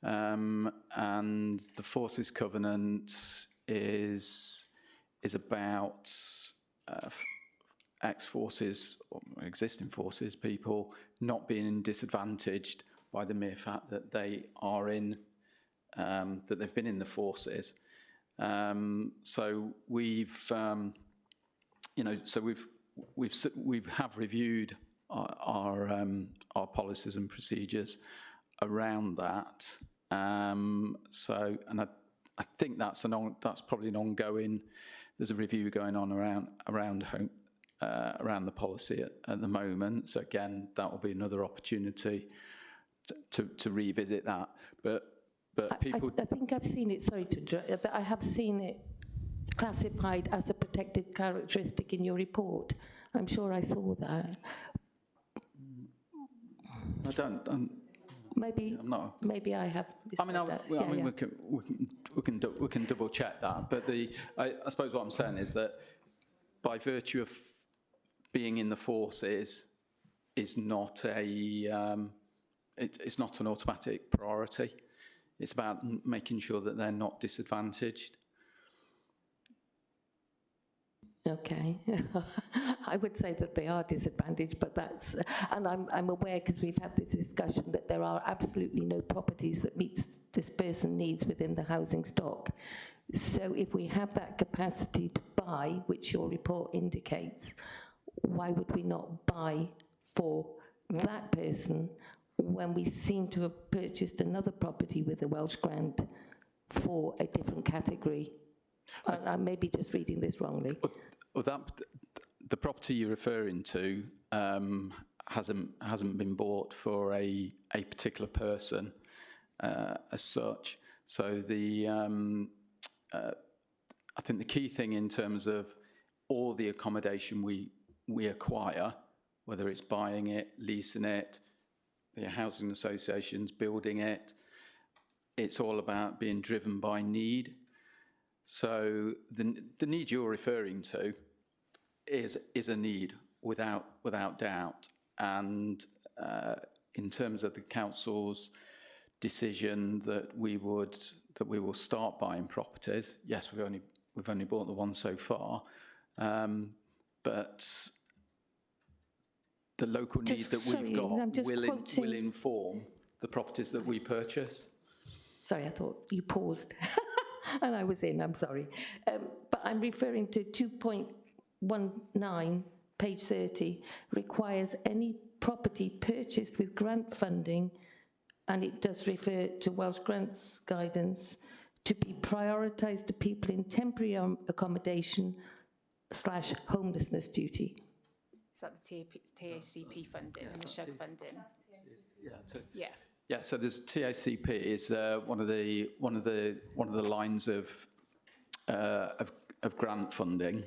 and the Forces Covenant is about ex-forces or existing forces people not being disadvantaged by the mere fact that they are in, that they've been in the forces. So we've, you know, so we have reviewed our policies and procedures around that. So, and I think that's probably an ongoing. There's a review going on around the policy at the moment. So again, that will be another opportunity to revisit that. But people, I think I've seen it. Sorry to interrupt. I have seen it classified as a protected characteristic in your report. I'm sure I saw that. I don't. Maybe I'm not. Maybe I have. I mean, we can double check that. But I suppose what I'm saying is that by virtue of being in the forces is not it's not an automatic priority. It's about making sure that they're not disadvantaged. Okay. I would say that they are disadvantaged, but that's, and I'm aware, because we've had this discussion, that there are absolutely no properties that meets this person needs within the housing stock. So if we have that capacity to buy, which your report indicates, why would we not buy for that person when we seem to have purchased another property with a Welsh grant for a different category? I may be just reading this wrongly. Well, the property you're referring to hasn't been bought for a particular person as such. So I think the key thing in terms of all the accommodation we acquire, whether it's buying it, leasing it, the housing associations building it, it's all about being driven by need. So the need you're referring to is a need without doubt. And in terms of the council's decision that we will start buying properties, yes, we've only bought the one so far, but the local need that we've got will inform the properties that we purchase. Sorry, I thought you paused. And I was in, I'm sorry. But I'm referring to 2.19, page 30, requires any property purchased with grant funding, and it does refer to Welsh Grants guidance, to be prioritised to people in temporary accommodation / homelessness duty. Is that the TACP funding and the SHUG funding? Yeah. Yeah, so there's TACP is one of the lines of grant funding,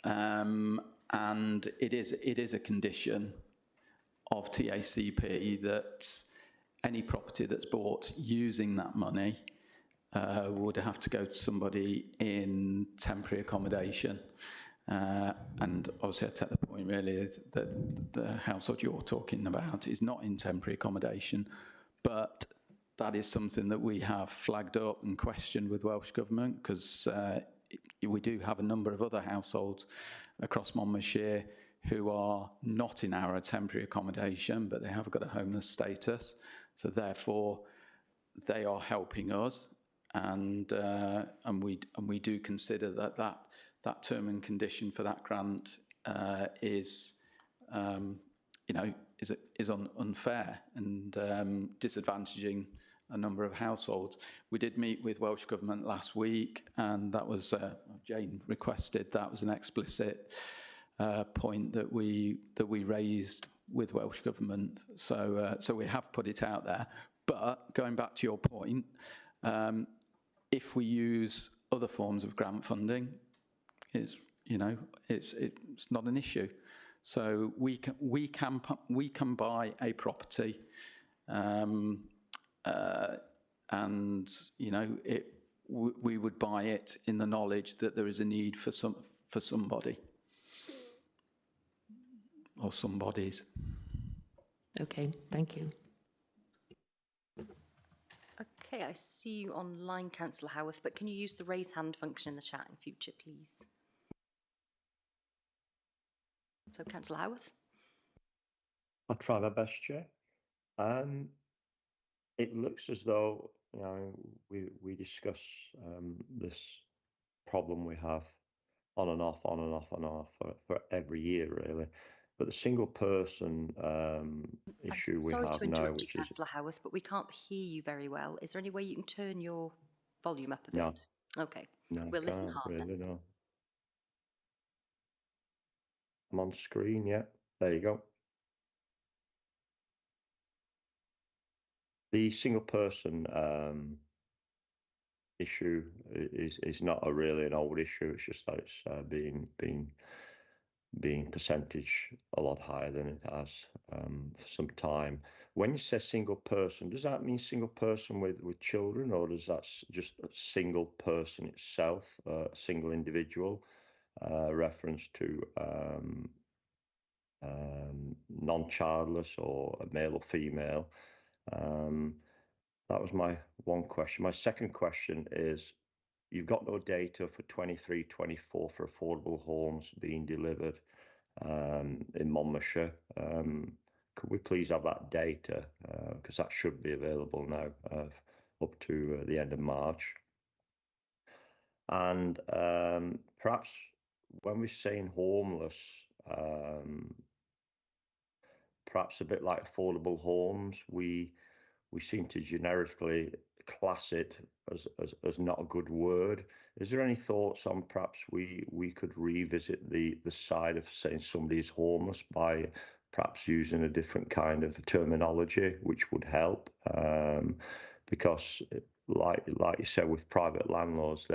and it is a condition of TACP that any property that's bought using that money would have to go to somebody in temporary accommodation. And obviously I take the point really that the household you're talking about is not in temporary accommodation, but that is something that we have flagged up and questioned with Welsh Government, because we do have a number of other households across Monmouthshire who are not in our temporary accommodation, but they have got a homeless status. So therefore they are helping us, and we do consider that term and condition for that grant is unfair and disadvantaging a number of households. We did meet with Welsh Government last week, and that was Jane requested that was an explicit point that we raised with Welsh Government. So we have put it out there. But going back to your point, if we use other forms of grant funding, it's not an issue. So we can buy a property, and we would buy it in the knowledge that there is a need for somebody or somebodies. Okay, thank you. Okay, I see you online, Councillor Howarth, but can you use the raise hand function in the chat in future, please? So, Councillor Howarth. I'll try my best, Chair. It looks as though, you know, we discuss this problem we have on and off, on and off, on and off for every year, really. But the single person issue we Sorry have to now, interrupt you, which is Councillor Howarth, but we can't hear you very well. Is there any way you can turn your volume up a no, bit? Okay, no, we'll listen can't hard then. really, no. I'm on screen, yeah. There you go. The single person issue is not really an old issue. It's just that it's being percentage a lot higher than it has for some time. When you say single person, does that mean single person with children, or does that just a single person itself, single individual, reference to non-childless or male or female? That was my one question. My second question is, you've got no data for 23, 24 for affordable homes being delivered in Monmouthshire. Could we please have that data? Because that should be available now up to the end of March. And perhaps when we're saying homeless, perhaps a bit like affordable homes, we seem to generically class it as not a good word. Is there any thoughts on perhaps we could revisit the side of saying somebody is homeless by perhaps using a different kind of terminology, which would help? Because like you said, with private landlords,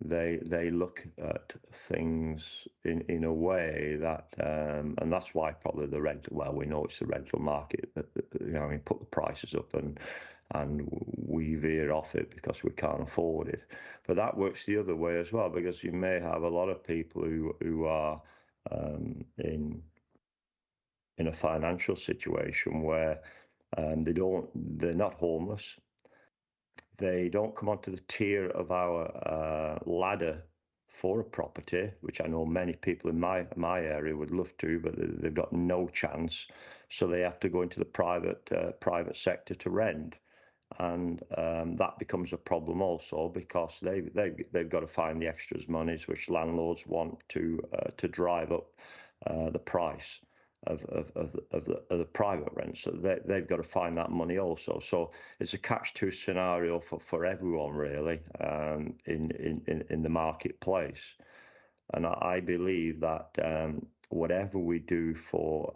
they look at things in a way that, and that's why probably the rental. Well, we know it's the rental market that you know, we put the prices up and we veer off it because we can't afford it. But that works the other way as well, because you may have a lot of people who are in a financial situation where they're not homeless. They don't come onto the tier of our ladder for a property, which I know many people in my area would love to, but they've got no chance. So they have to go into the private sector to rent, and that becomes a problem also, because they've got to find the extras monies which landlords want to drive up the price of the private rent. So they've got to find that money also. So it's a catch-2 scenario for everyone really, in the marketplace. And I believe that whatever we do for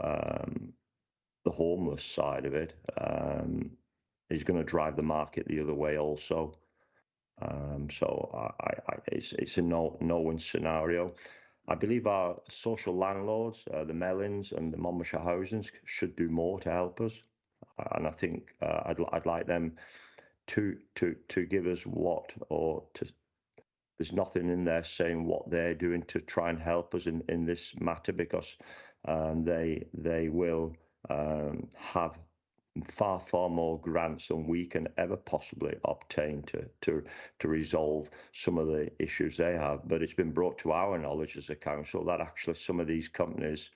the homeless side of it is going to drive the market the other way also. So it's a no-win scenario. I believe our social landlords, the Mellins and the Monmouthshire Housings, should do more to help us, and I think I'd like them to give us there's nothing in there saying what they're doing to try and help us in this matter, because they will have far more grants than we can ever possibly obtain to resolve some of the issues they have. But it's been brought to our knowledge as a council that actually some of these companies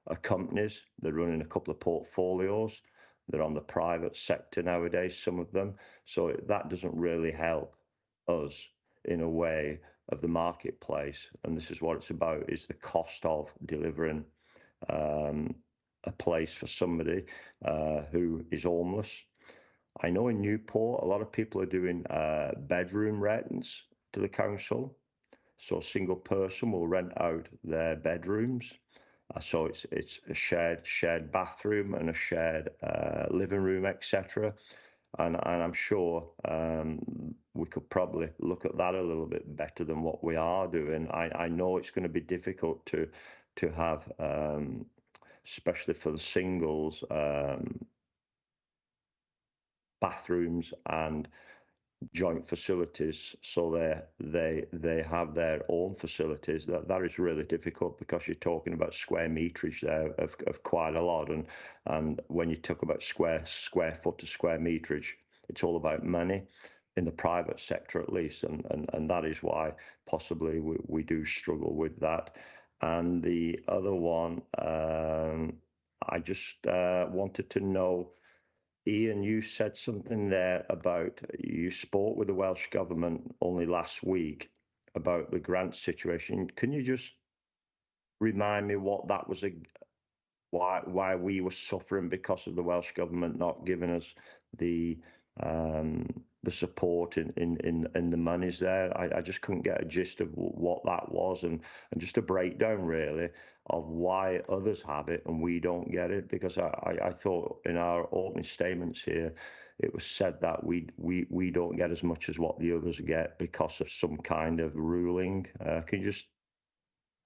are companies. They're running a couple of portfolios. They're on the private sector nowadays, some of them. So that doesn't really help us in a way of the marketplace. And this is what it's about, is the cost of delivering a place for somebody who is homeless. I know in Newport, a lot of people are doing bedroom rents to the council. So a single person will rent out their bedrooms. So it's a shared bathroom and a shared living room, etc. And I'm sure we could probably look at that a little bit better than what we are doing. I know it's going to be difficult to have, especially for the singles, bathrooms and joint facilities, so they have their own facilities. That is really difficult, because you're talking about square meterage there of quite a lot, and when you talk about square foot to square meterage, it's all about money in the private sector at least, and that is why possibly we do struggle with that. And the other one, I just wanted to know, Ian, you said something there about you spoke with the Welsh Government only last week about the grant situation. Can you just remind me what that was, why we were suffering because of the Welsh Government not giving us the support in the monies there? I just couldn't get a gist of what that was, and just a breakdown really of why others have it and we don't get it, because I thought in our opening statements here it was said that we don't get as much as what the others get because of some kind of ruling. Can you just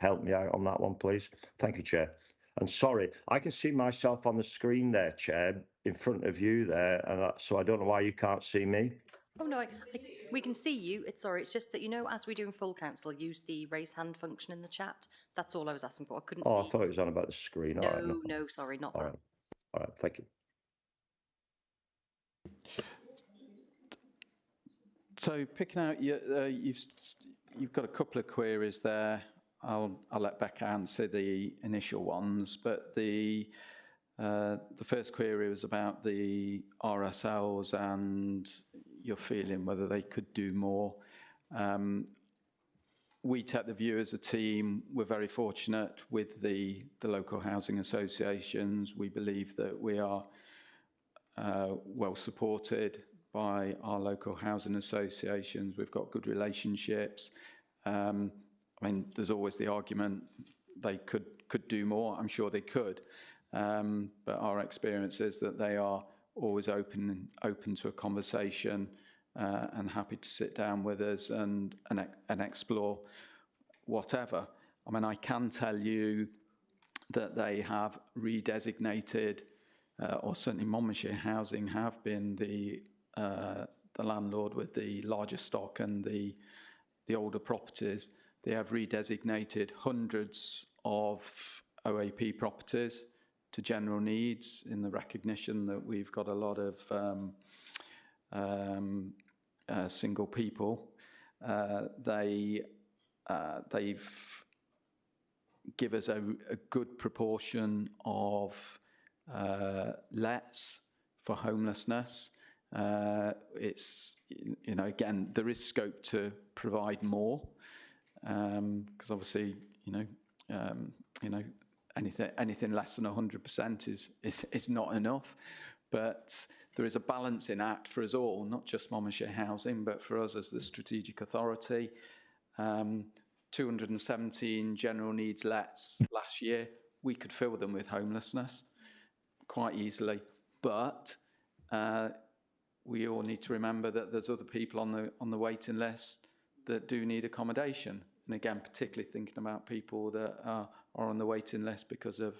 help me out on that one, please? Thank you, Chair. And sorry, I can see myself on the screen there, Chair, in front of you there, and so I don't know why you can't see me. Oh no, we can see you. It's just that, you know, as we do in full council, use the raise hand function in the chat. That's all I was asking for. I couldn't see. Oh, I thought it was on about the screen. No, All right, no, sorry, not all that. right, all right, thank you. So picking out, you've got a couple of queries there. I'll let Becca answer the initial ones, but the first query was about the RSLs and your feeling whether they could do more. We take the view as a team, we're very fortunate with the local housing associations. We believe that we are well supported by our local housing associations. We've got good relationships. I mean, there's always the argument they could do more. I'm sure they could, but our experience is that they are always open to a conversation and happy to sit down with us and explore whatever. I mean, I can tell you that they have redesignated, or certainly Monmouthshire Housing have been the landlord with the larger stock and the older properties. They have redesignated hundreds of OAP properties to general needs in the recognition that we've got a lot of single people. They've give us a good proportion of lets for homelessness. It's, you know, again, there is scope to provide more, because obviously, anything less than 100% is not enough. But there is a balancing act for us all, not just Monmouthshire Housing, but for us as the strategic authority. 217 general needs lets last year. We could fill them with homelessness quite easily, but we all need to remember that there's other people on the waiting list that do need accommodation. And again, particularly thinking about people that are on the waiting list because of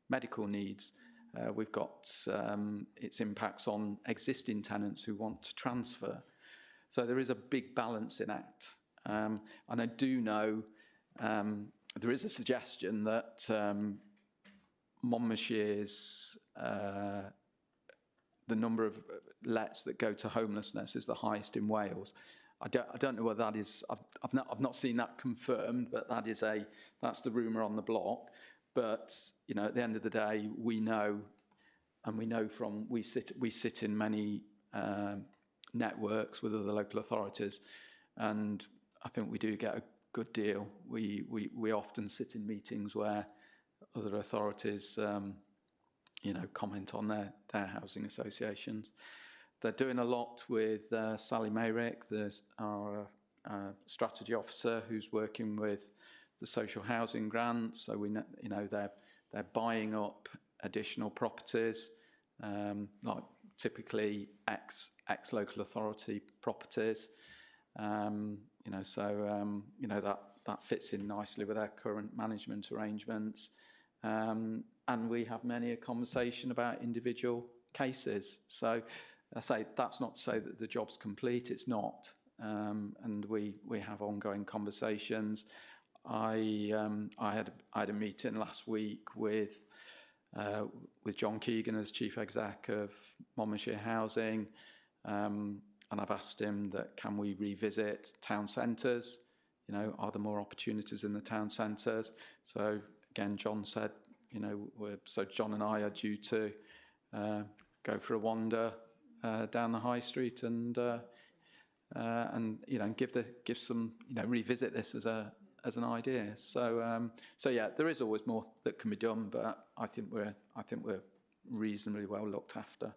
medical needs. We've got its impacts on existing tenants who want to transfer. So there is a big balancing act. And I do know there is a suggestion that Monmouthshire's the number of lets that go to homelessness is the highest in Wales. I don't know whether that is. I've not seen that confirmed, but that's the rumour on the block. But you know, at the end of the day, we know from we sit in many networks with other local authorities, and I think we do get a good deal. We often sit in meetings where other authorities, comment on their housing associations. They're doing a lot with Sally Mayrick, our strategy officer, who's working with the social housing grant. So we know they're buying up additional properties, like typically ex local authority properties. That fits in nicely with our current management arrangements. And we have many a conversation about individual cases. So I say that's not to say that the job's complete. It's not, and we have ongoing conversations. I had a meeting last week with John Keegan as Chief Exec of Monmouthshire Housing, and I've asked him that can we revisit town centres you know, are there more opportunities in the town centres? So again, John said, you know, so John and I are due to go for a wander down the high street and you know, give some, you know, revisit this as an idea. So so yeah, there is always more that can be done, but I think we're reasonably well looked after.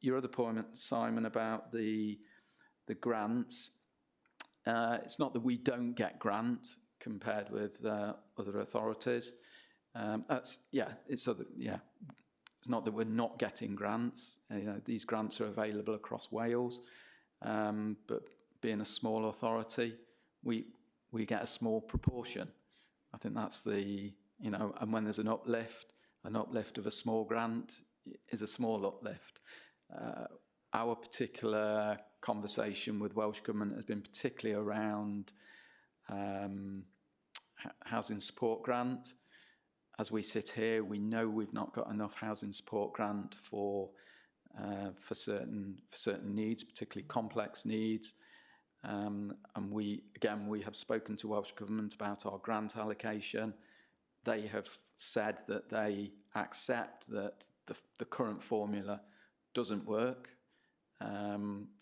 Your other point, Simon, about the grants. It's not that we don't get grant compared with other authorities. It's not that we're not getting grants. You know, these grants are available across Wales, but being a small authority, we get a small proportion. I think that's the, you know, and when there's an uplift of a small grant is a small uplift. Our particular conversation with Welsh Government has been particularly around housing support grant. As we sit here, we know we've not got enough housing support grant for certain needs, particularly complex needs. And we have spoken to Welsh Government about our grant allocation. They have said that they accept that the current formula doesn't work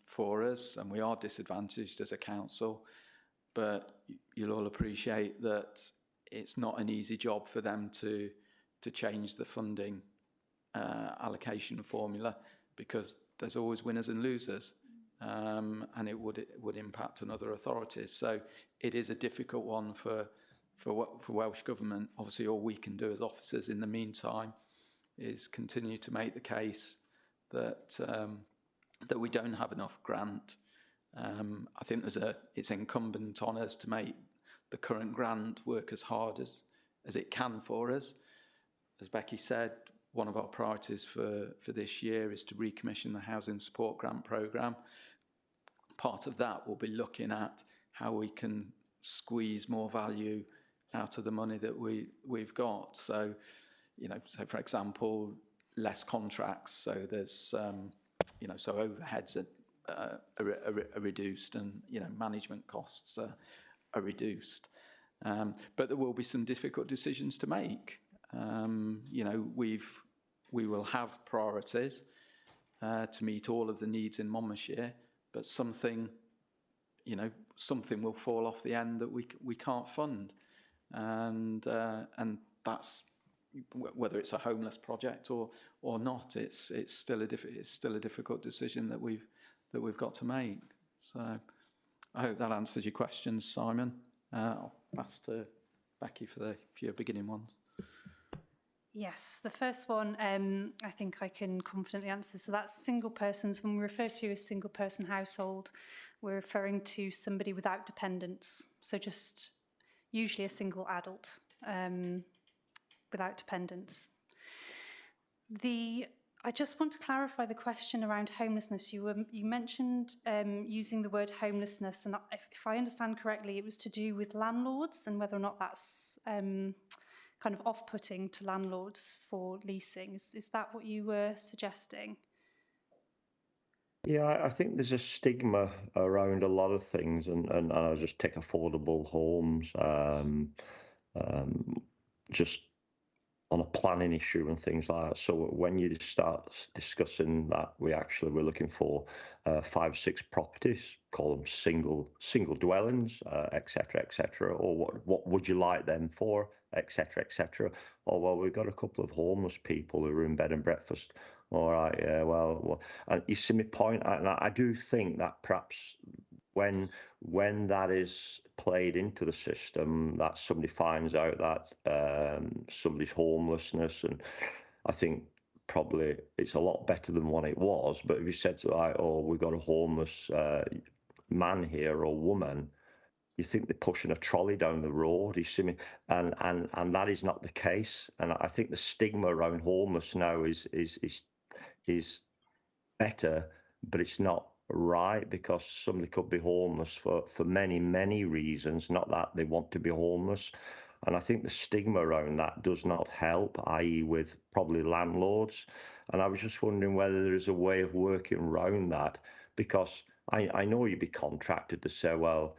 for us, and we are disadvantaged as a council. But you'll all appreciate that it's not an easy job for them to change the funding allocation formula, because there's always winners and losers, and it would impact on other authorities. So it is a difficult one for Welsh Government. Obviously, all we can do as officers in the meantime is continue to make the case that that we don't have enough grant. I think it's incumbent on us to make the current grant work as hard as it can for us. As Becky said, one of our priorities for this year is to recommission the Housing Support Grant Programme. Part of that will be looking at how we can squeeze more value out of the money that we've got. So, you know, so for example, less contracts. So there's, you know, so overheads are reduced, and, you know, management costs are reduced. But there will be some difficult decisions to make. You know, we will have priorities to meet all of the needs in Monmouthshire, but something will fall off the end that we can't fund, and that's whether it's a homeless project or not. It's still a difficult decision that we've got to make. So I hope that answers your questions, Simon. I'll pass to Becky for the few beginning ones. Yes, the first one, I think I can confidently answer. So that's single persons. When we refer to a single person household, we're referring to somebody without dependents. So just usually a single adult without dependents. I just want to clarify the question around homelessness. You mentioned using the word homelessness, and if I understand correctly, it was to do with landlords and whether or not that's kind of off-putting to landlords for leasing. Is that what you were suggesting? Yeah, I think there's a stigma around a lot of things, and I'll just take affordable homes, just on a planning issue and things like that. So when you start discussing that, we're looking for 5, 6 properties, call them single dwellings, etc., or what would you like them for, etc. Or, well, we've got a couple of homeless people who are in bed and breakfast. All right, yeah, well, and you see my point, and I do think that perhaps when that is played into the system, that somebody finds out that somebody's homelessness, and I think probably it's a lot better than what it was. But if you said to like, oh, we've got a homeless man here or woman, you think they're pushing a trolley down the road. You see me, and that is not the case. And I think the stigma around homeless now is better, but it's not right, because somebody could be homeless for many reasons, not that they want to be homeless. And I think the stigma around that does not help, i.e. with probably landlords. And I was just wondering whether there is a way of working around that, because I know you'd be contracted to say, well,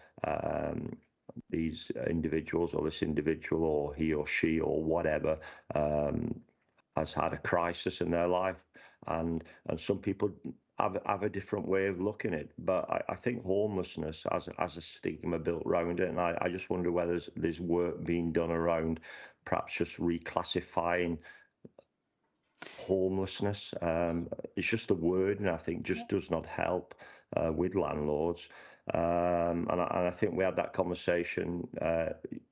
these individuals or this individual or he or she or whatever has had a crisis in their life, and some people have a different way of looking at it. But I think homelessness has a stigma built around it, and I just wonder whether there's work being done around perhaps just reclassifying homelessness. It's just a word, and I think just does not help with landlords. And I think we had that conversation,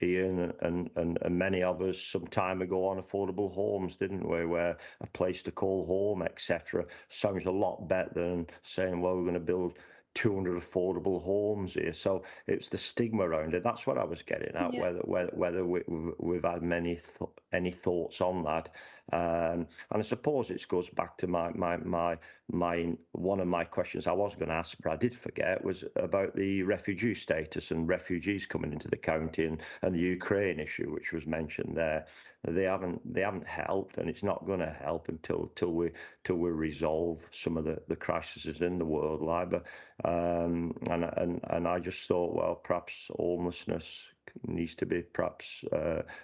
Ian and many of us, some time ago on affordable homes, didn't we? Where a place to call home, etc., sounds a lot better than saying, well, we're going to build 200 affordable homes here. So it's the stigma around it. That's what I was getting at. Yeah. Whether we've had any thoughts on that. And I suppose it goes back to my one of my questions I was going to ask, but I did forget, was about the refugee status and refugees coming into the county, and the Ukraine issue, which was mentioned there. They haven't helped, and it's not going to help until we resolve some of the crises in the world, like. And I just thought, well, perhaps homelessness needs to be perhaps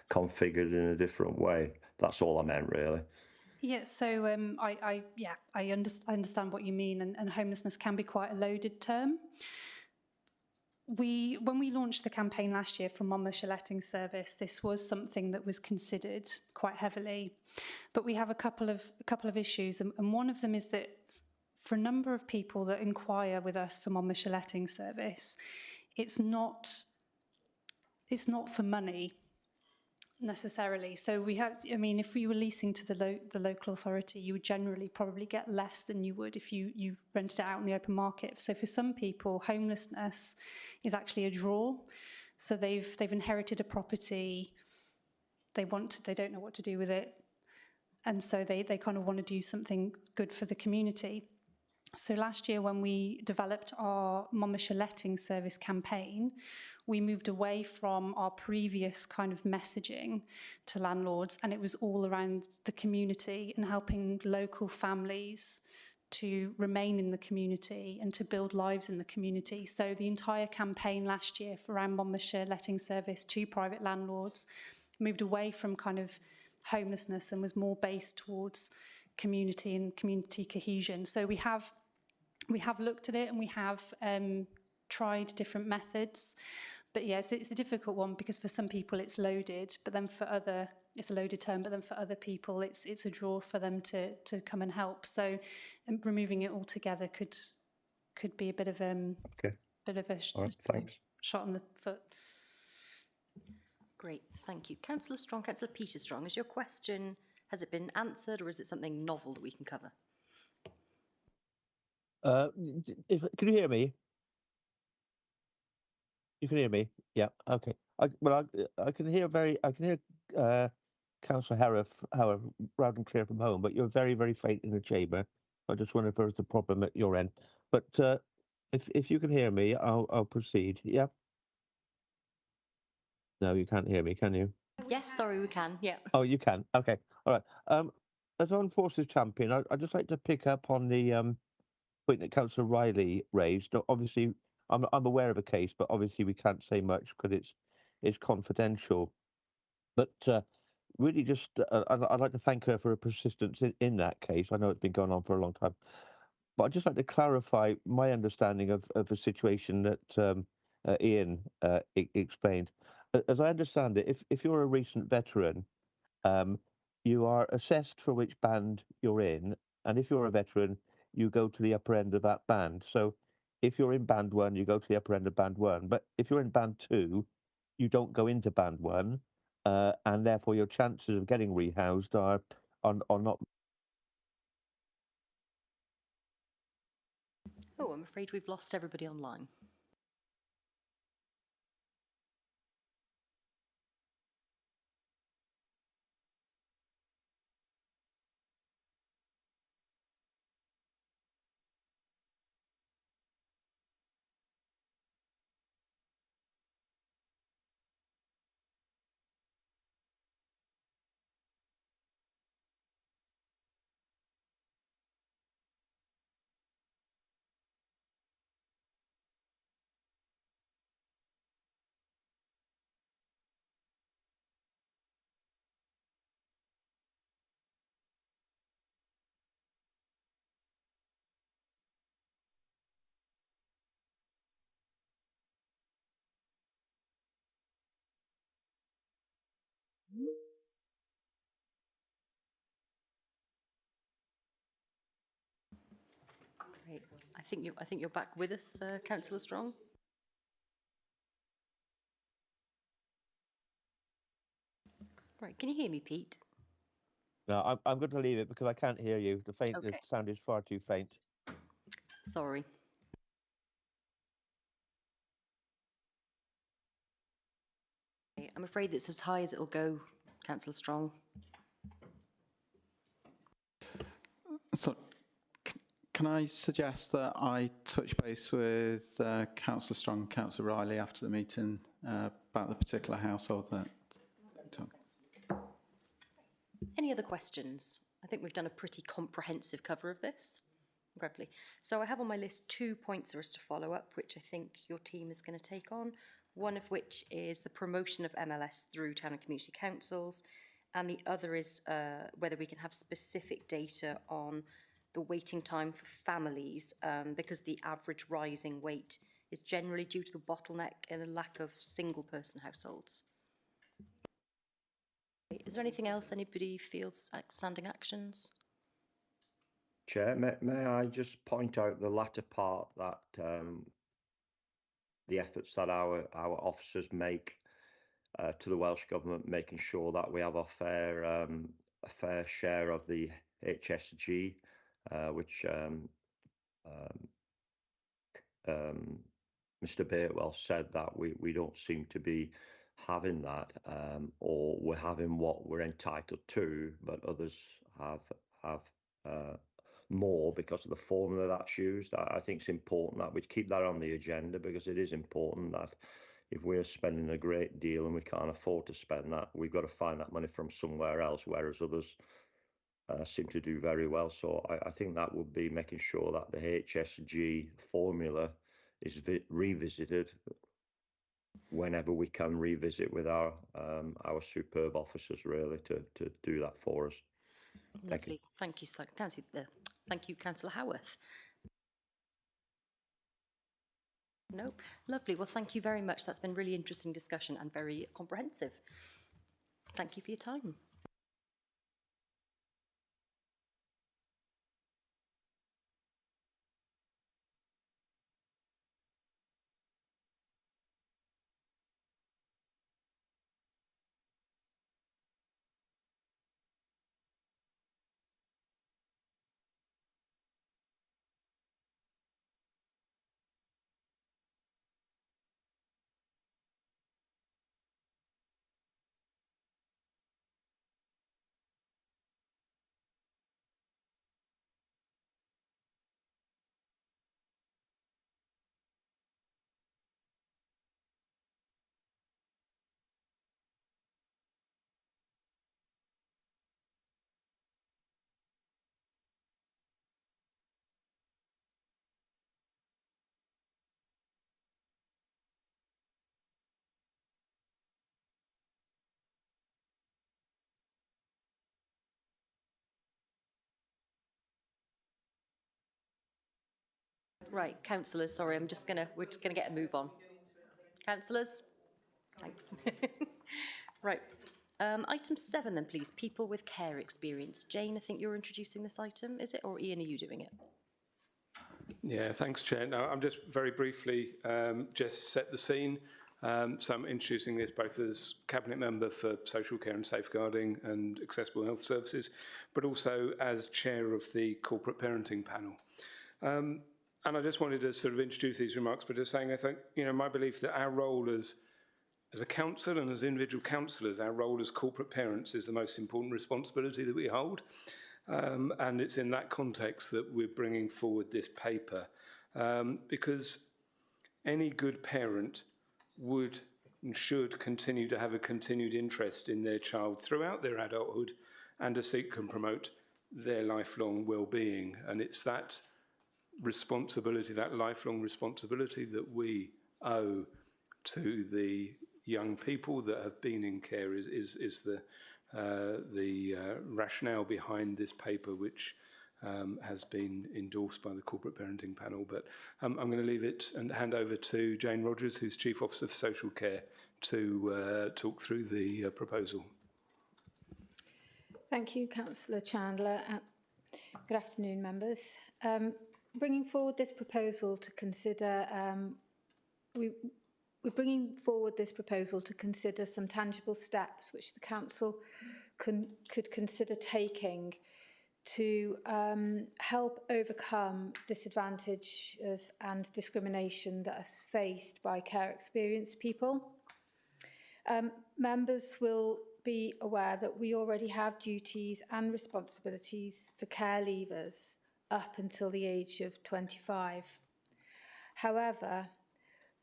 configured in a different way. That's all I meant, really. Yeah, so I understand what you mean, and homelessness can be quite a loaded term. When we launched the campaign last year for Monmouthshire Letting Service, this was something that was considered quite heavily. But we have a couple of issues, and one of them is that for a number of people that inquire with us for Monmouthshire Letting Service, it's not for money necessarily. So we have, I mean, if we were leasing to the local authority, you would generally probably get less than you would if you rented it out in the open market. So for some people, homelessness is actually a draw. So they've inherited a property, they don't know what to do with it, and so they kind of want to do something good for the community. So last year, when we developed our Monmouthshire Letting Service campaign, we moved away from our previous kind of messaging to landlords, and it was all around the community and helping local families to remain in the community and to build lives in the community. So the entire campaign last year for our Monmouthshire Letting Service to private landlords moved away from kind of homelessness and was more based towards community and community cohesion. So we have looked at it, and we have tried different methods. But yes, it's a difficult one because for some people it's loaded, but then for other, it's a loaded term, but then for other people it's a draw for them to come and help. So removing it altogether could be a bit of All right, thanks. shot in the foot. Great, thank you. Councillor Strong, Councillor Peter Strong, is your question, has it been answered, or is it something novel that we can cover? Can you hear me? You can hear me? Yeah. Okay. I can hear Councillor Harrow loud and clear from home, but you're very, very faint in the chamber. I just wonder if there's a problem at your end. But if you can hear me, I'll proceed. Yeah. No, you can't hear me, can you? Yes, sorry, we can. Yeah. Oh, you can. Okay. All right. As Armed Forces champion, I'd just like to pick up on the point that Councillor Riley raised. Obviously, I'm aware of a case, but obviously we can't say much because it's confidential. But really, just I'd like to thank her for her persistence in that case. I know it's been going on for a long time, but I'd just like to clarify my understanding of the situation that Ian explained. As I understand it, if you're a recent veteran, you are assessed for which band you're in, and if you're a veteran, you go to the upper end of that band. So if you're in band 1, you go to the upper end of band 1. But if you're in band 2, you don't go into band 1, and therefore your chances of getting rehoused are not. Oh, I'm afraid we've lost everybody online. Great. I think you're back with us, Councillor Strong. Right, can you hear me, Pete? No, I'm going to leave it because I can't hear you. The Okay. sound is far too faint. Sorry. Okay, I'm afraid it's as high as it'll go, Councillor Strong. So, can I suggest that I touch base with Councillor Strong, Councillor Riley after the meeting about the particular household that... Any other questions? I think we've done a pretty comprehensive cover of this. Incredibly. So I have on my list 2 points for us to follow up, which I think your team is going to take on. One of which is the promotion of MLS through town and community councils, and the other is whether we can have specific data on the waiting time for families, because the average rising wait is generally due to the bottleneck and a lack of single-person households. Is there anything else anybody feels outstanding actions? Chair, may I just point out the latter part, that the efforts that our officers make to the Welsh Government, making sure that we have a fair share of the HSG, which Mr. Batewell said that we don't seem to be having that, or we're having what we're entitled to, but others have more because of the formula that's used. I think it's important that we keep that on the agenda, because it is important that if we're spending a great deal and we can't afford to spend that, we've got to find that money from somewhere else, whereas others seem to do very well. So I think that would be making sure that the HSG formula is revisited whenever we can revisit with our superb officers, really, to do that for us. Lovely. Thank you, thank you, Councillor Howarth. No, lovely. Well, thank you very much. That's been really interesting discussion and very comprehensive. Thank you for your time. Right, councillors, sorry, we're just gonna get a move on. Councillors, thanks. Right, item 7 then, please. People with care experience. Jane, I think you're introducing this item, is it? Or Ian, are you doing it? Yeah, thanks, Chair. Now, I'm just very briefly just set the scene. So I'm introducing this both as Cabinet Member for Social Care and Safeguarding and Accessible Health Services, but also as Chair of the Corporate Parenting Panel. And I just wanted to sort of introduce these remarks by just saying, I think, my belief that our role as a council and as individual councillors, our role as corporate parents is the most important responsibility that we hold. And it's in that context that we're bringing forward this paper, because any good parent would and should continue to have a continued interest in their child throughout their adulthood and to seek and promote their lifelong well-being. And it's that responsibility, that lifelong responsibility, that we owe to the young people that have been in care is the rationale behind this paper, which has been endorsed by the Corporate Parenting Panel. But I'm going to leave it and hand over to Jane Rogers, who's Chief Officer for Social Care, to talk through the proposal. Thank you, Councillor Chandler. Good afternoon, members. Bringing forward this proposal to consider, we're bringing forward this proposal to consider some tangible steps which the council could consider taking to help overcome disadvantages and discrimination that is faced by care experienced people. Members will be aware that we already have duties and responsibilities for care leavers up until the age of 25. However,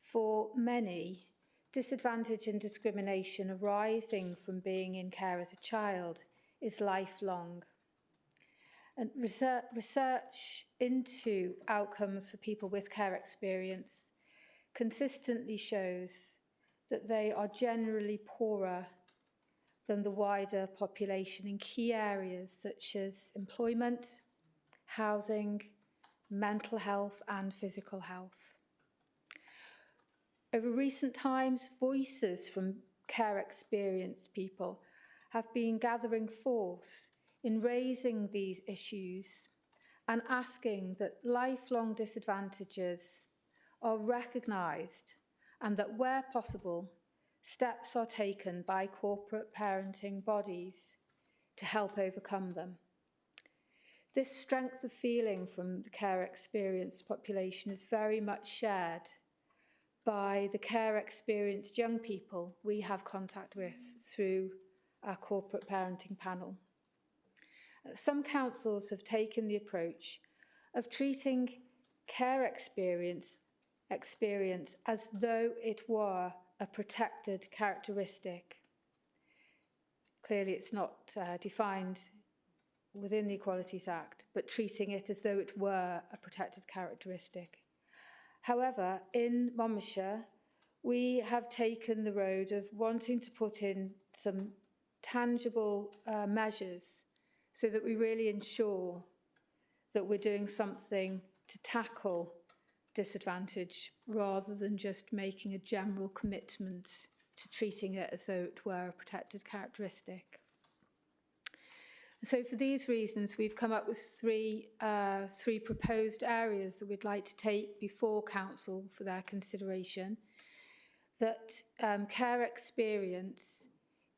for many, disadvantage and discrimination arising from being in care as a child is lifelong. And research into outcomes for people with care experience consistently shows that they are generally poorer than the wider population in key areas such as employment, housing, mental health and physical health. Over recent times, voices from care experienced people have been gathering force in raising these issues and asking that lifelong disadvantages are recognised and that where possible, steps are taken by corporate parenting bodies to help overcome them. This strength of feeling from the care experienced population is very much shared by the care experienced young people we have contact with through our corporate parenting panel. Some councils have taken the approach of treating care experience as though it were a protected characteristic. Clearly, it's not defined within the Equalities Act, but treating it as though it were a protected characteristic. However, in Monmouthshire, we have taken the road of wanting to put in some tangible measures so that we really ensure that we're doing something to tackle disadvantage rather than just making a general commitment to treating it as though it were a protected characteristic. So for these reasons, we've come up with three proposed areas that we'd like to take before Council for their consideration. That care experience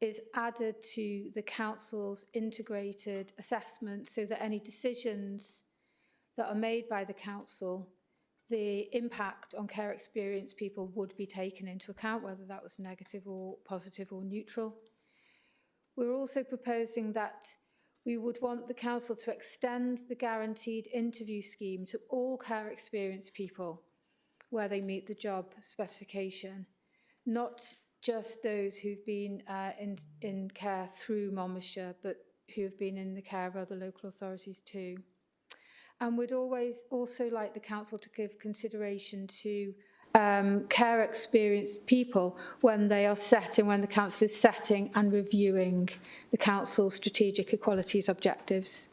is added to the Council's integrated assessment so that any decisions that are made by the Council, the impact on care experienced people would be taken into account, whether that was negative or positive or neutral. We're also proposing that we would want the Council to extend the guaranteed interview scheme to all care experienced people where they meet the job specification, not just those who've been in care through Monmouthshire, but who have been in the care of other local authorities too. And we'd also like the Council to give consideration to care experienced people when the Council is setting and reviewing the Council's strategic equalities objectives.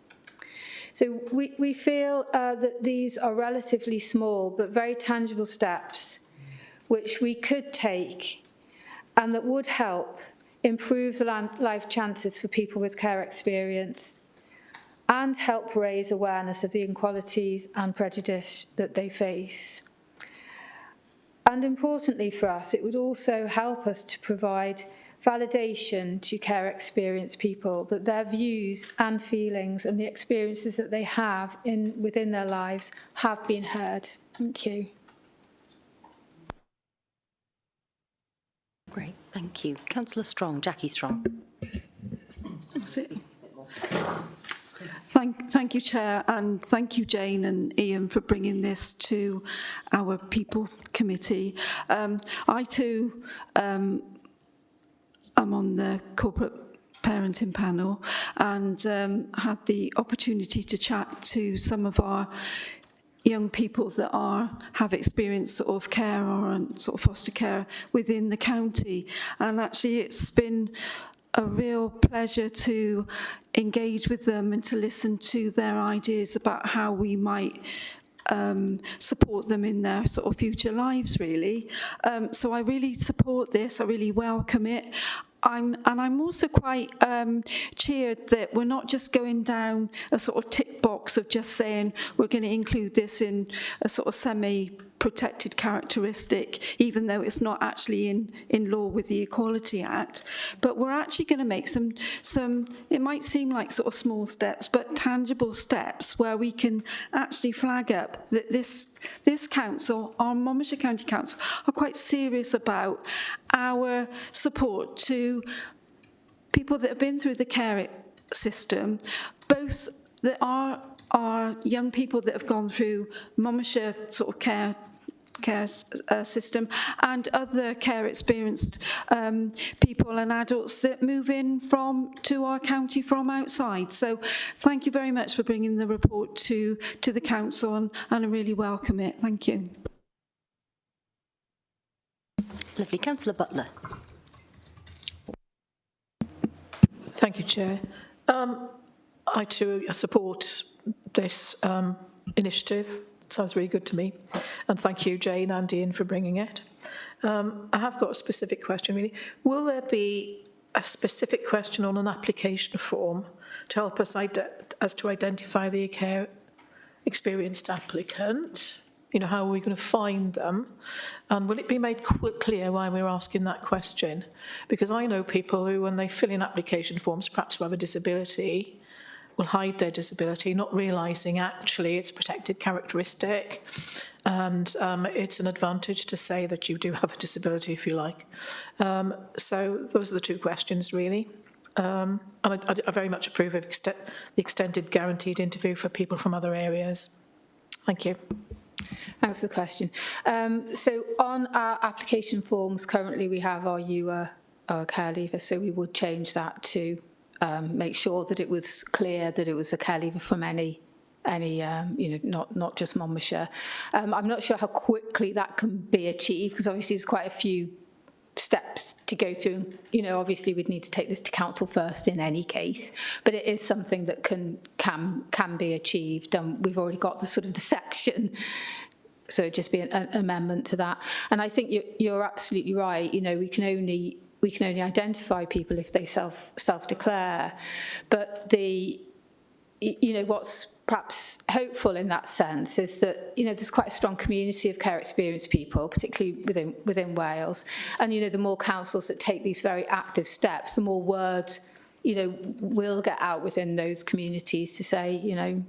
So we feel that these are relatively small but very tangible steps which we could take and that would help improve the life chances for people with care experience and help raise awareness of the inequalities and prejudice that they face. And importantly for us, it would also help us to provide validation to care experienced people that their views and feelings and the experiences that they have within their lives have been heard. Thank you. Great, thank you. Councillor Strong, Jackie Strong. That's it. Thank you, Chair, and thank you, Jane and Ian, for bringing this to our People Committee. I too am on the corporate parenting panel and had the opportunity to chat to some of our young people that have experienced sort of care or sort of foster care within the county, and actually it's been a real pleasure to engage with them and to listen to their ideas about how we might support them in their sort of future lives, really. So I really support this, I really welcome it. I'm also quite cheered that we're not just going down a sort of tick box of just saying we're going to include this in a sort of semi-protected characteristic, even though it's not actually in law with the Equality Act. But we're actually going to make some, it might seem like sort of small steps, but tangible steps where we can actually flag up that this council, our Monmouthshire County Council, are quite serious about our support to people that have been through the care system, both that are young people that have gone through Monmouthshire sort of care system, and other care experienced people and adults that move in to our county from outside. So thank you very much for bringing the report to the council, and I really welcome it. Thank you. Lovely. Councillor Butler. Thank you, Chair. I too support this initiative. It sounds really good to me. And thank you, Jane and Ian, for bringing it. I have got a specific question, really. Will there be a specific question on an application form to help us as to identify the care experienced applicant? You know, how are we going to find them? And will it be made clear why we're asking that question? Because I know people who, when they fill in application forms, perhaps who have a disability, will hide their disability, not realising actually it's a protected characteristic, and it's an advantage to say that you do have a disability, if you like. So those are the two questions, really. And I very much approve of the extended guaranteed interview for people from other areas. Thank you. Thanks for the question. So on our application forms, currently we have are you a care leaver, so we would change that to make sure that it was clear that it was a care leaver from any you know, not just Monmouthshire. I'm not sure how quickly that can be achieved, because obviously there's quite a few steps to go through. You know, obviously we'd need to take this to council first in any case, but it is something that can be achieved. We've already got the sort of the section, so just be an amendment to that. And I think you're absolutely right. You know, we can only identify people if they self-declare, but you know, what's perhaps hopeful in that sense is that, you know, there's quite a strong community of care experienced people, particularly within Wales. And, you know, the more councils that take these very active steps, the more word, you know, will get out within those communities to say, you know,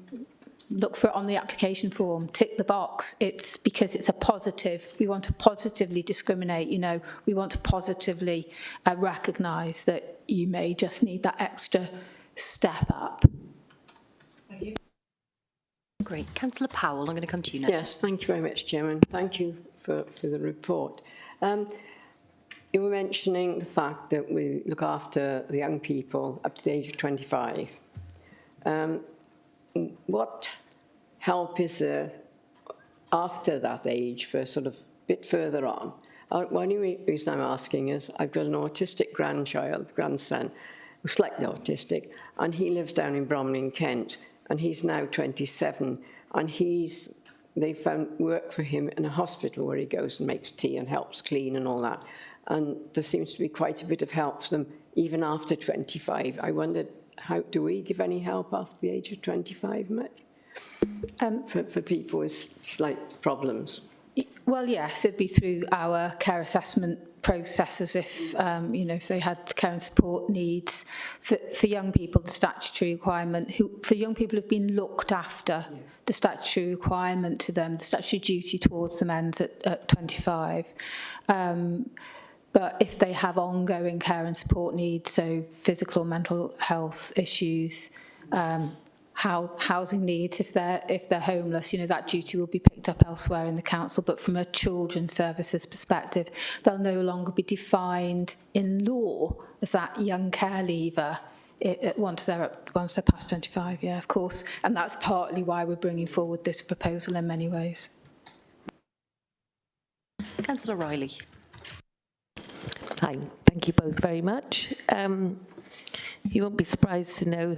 look for it on the application form, tick the box. It's because it's a positive. We want to positively discriminate, you know, we want to positively recognise that you may just need that extra step up. Thank you. Great. Councillor Powell, I'm going to come to you next. Yes, thank you very much, Chairman. Thank you for the report. You were mentioning the fact that we look after the young people up to the age of 25. What help is there after that age for sort of a bit further on? One reason I'm asking is I've got an autistic grandson, who's slightly autistic, and he lives down in Bromley in Kent, and he's now 27, and they found work for him in a hospital where he goes and makes tea and helps clean and all that. And there seems to be quite a bit of help for them even after 25. I wondered, how do we give any help after the age of 25 much? For people with slight problems? Well, yes, it'd be through our care assessment processes if, you know, if they had care and support needs. For young people, the statutory requirement, for young people who've been looked after, the statutory requirement to them, the statutory duty towards them ends at 25. But if they have ongoing care and support needs, so physical or mental health issues, housing needs, if they're homeless, you know, that duty will be picked up elsewhere in the council. But from a children's services perspective, they'll no longer be defined in law as that young care leaver once they're past 25. Yeah, of course, and that's partly why we're bringing forward this proposal in many ways. Councillor Riley. Hi, thank you both very much. You won't be surprised to know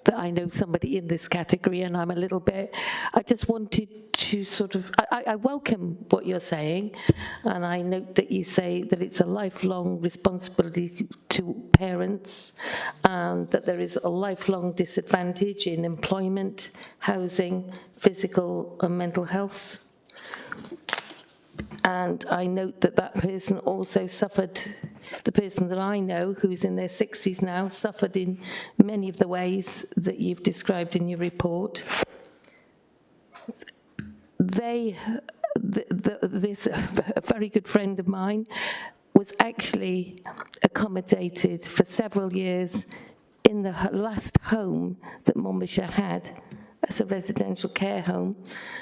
that I know somebody in this category, and I'm a little bit, I just wanted to sort of, I welcome what you're saying, and I note that you say that it's a lifelong responsibility to parents, and that there is a lifelong disadvantage in employment, housing, physical and mental health. And I note that that person also suffered, the person that I know, who's in their 60s now, suffered in many of the ways that you've described in your report. This a very good friend of mine was actually accommodated for several years in the last home that Monmouthshire had as a residential care home,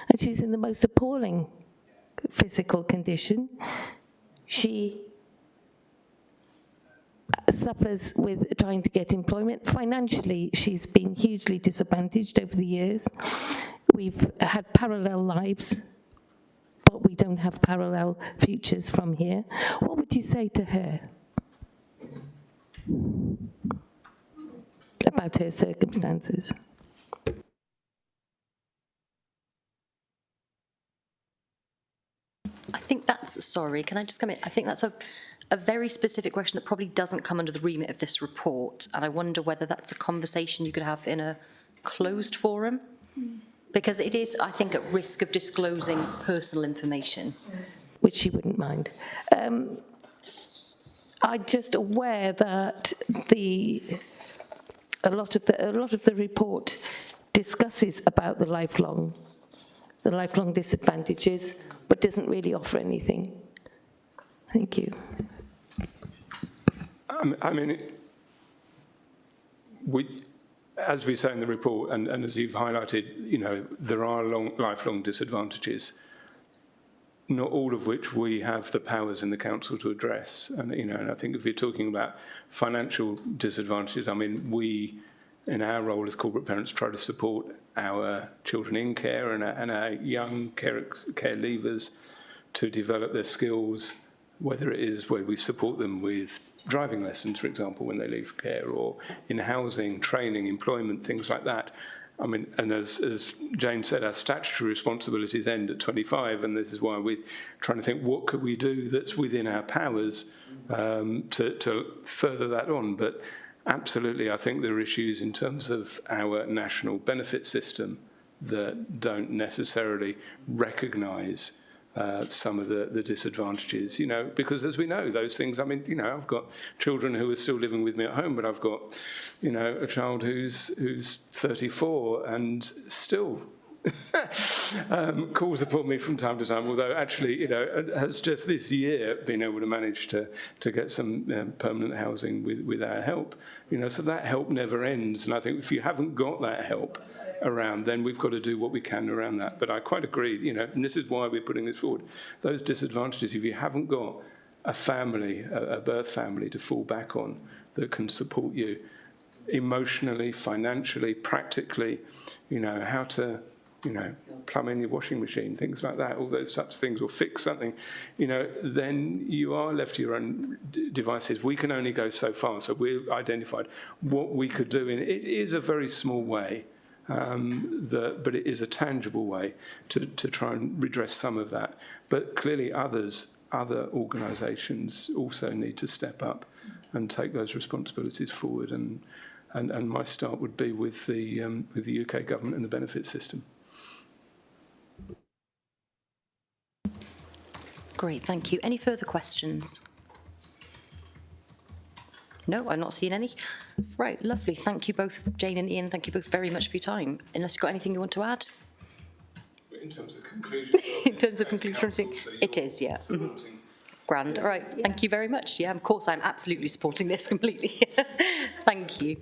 and she's in the most appalling physical condition. She suffers with trying to get employment. Financially, she's been hugely disadvantaged over the years. We've had parallel lives, but we don't have parallel futures from here. What would you say to her about her circumstances? I think that's, sorry, can I just come in? I think that's a very specific question that probably doesn't come under the remit of this report, and I wonder whether that's a conversation you could have in a closed forum, because it is, I think, at risk of disclosing personal information. Which she wouldn't mind. I'm just aware that a lot of the report discusses about the lifelong disadvantages, but doesn't really offer anything. Thank you. I mean, as we say in the report, and as you've highlighted, you know, there are lifelong disadvantages, not all of which we have the powers in the council to address. And, you know, and I think if you're talking about financial disadvantages, I mean, we, in our role as corporate parents, try to support our children in care and our young care leavers to develop their skills, whether it is where we support them with driving lessons, for example, when they leave care, or in housing, training, employment, things like that. I mean, and as Jane said, our statutory responsibilities end at 25, and this is why we're trying to think, what could we do that's within our powers to further that on? But absolutely, I think there are issues in terms of our national benefit system that don't necessarily recognise some of the disadvantages, you know, because as we know, those things, I mean, you know, I've got children who are still living with me at home, but I've got, you know, a child who's 34 and still calls upon me from time to time, although actually, you know, has just this year been able to manage to get some permanent housing with our help, you know, so that help never ends. And I think if you haven't got that help around, then we've got to do what we can around that. But I quite agree, you know, and this is why we're putting this forward. Those disadvantages, if you haven't got a family, a birth family to fall back on that can support you emotionally, financially, practically, you know, how to, you know, plumb in your washing machine, things like that, all those types of things, or fix something, you know, then you are left to your own devices. We can only go so far. So we've identified what we could do. It is a very small way, but it is a tangible way to try and redress some of that. But clearly other organisations also need to step up and take those responsibilities forward. And my start would be with the UK government and the benefit system. Great, thank you. Any further questions? No, I'm not seeing any. Right, lovely. Thank you both, Jane and Ian. Thank you both very much for your time. Unless you've got anything you want to add? In terms of conclusion? In terms of conclusion, I think it is, yeah. Grand. All right, thank you very much. Yeah, of course, I'm absolutely supporting this completely. Thank you.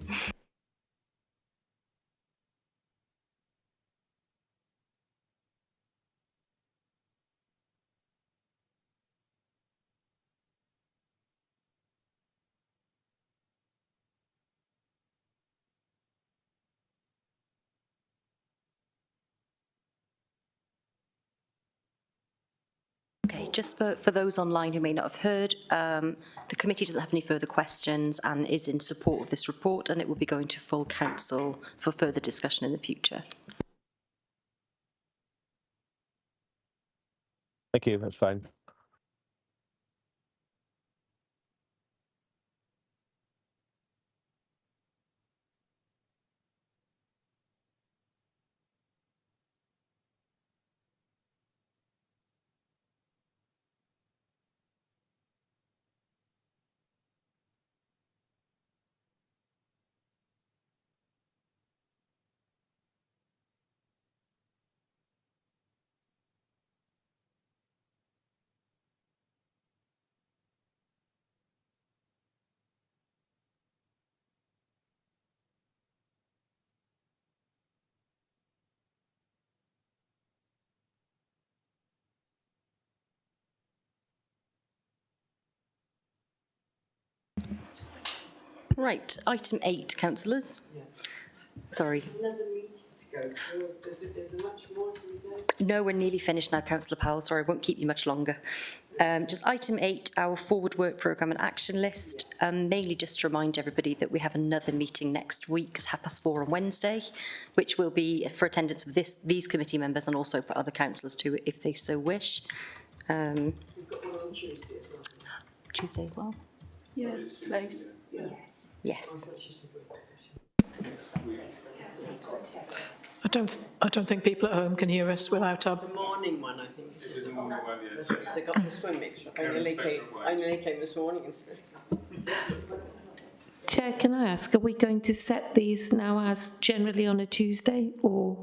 Okay, just for those online who may not have heard, the committee doesn't have any further questions and is in support of this report, and it will be going to full council for further discussion in the future. Thank you, that's fine. Right, item 8, councillors. Yeah. Sorry. Another meeting to go through. Is there much more to be done? No, we're nearly finished now, Councillor Powell. Sorry, I won't keep you much longer. Just item 8, our forward work programme and action list. Mainly just to remind everybody that we have another meeting next week at 4:30 on Wednesday, which will be for attendance of these committee members and also for other councillors too, if they so wish. We've got one on Tuesday as well. Tuesday as well? Yes, please. Yeah. Yes. Yes. I don't think people at home can hear us without our... It's the morning one, I think. It was a morning one, yes. Because I got this one mixed up. I nearly came this morning instead. Chair, can I ask, are we going to set these now as generally on a Tuesday, or?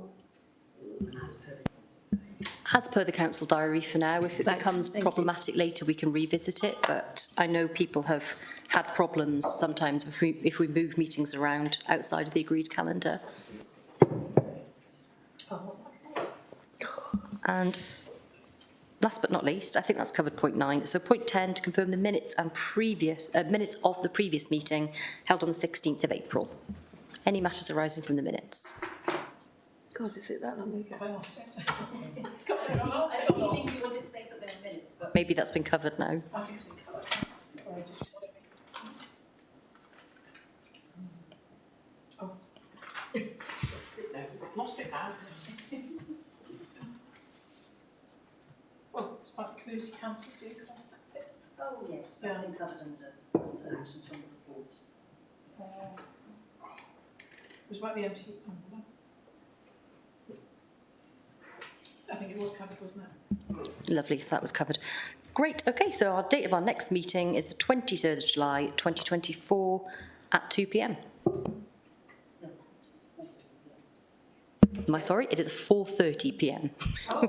As per the council diary for now. If it becomes problematic later, we can revisit it, but I know people have had problems sometimes if we move meetings around outside of the agreed calendar. And last but not least, I think that's covered point 9. So point 10, to confirm the minutes and minutes of the previous meeting held on the 16th of April. Any matters arising from the minutes? God, is it that long ago? Maybe that's been covered now. I think it's been covered. Oh. Lost it now. Well, about the community councils being contacted. Oh yes, that's been covered under actions from the report. It was about the MT. I think it was covered, wasn't it? Lovely, so that was covered. Great, okay, so our date of our next meeting is the 23rd of July 2024 at 2 p.m. Am I sorry? It is 4:30 p.m. Oh.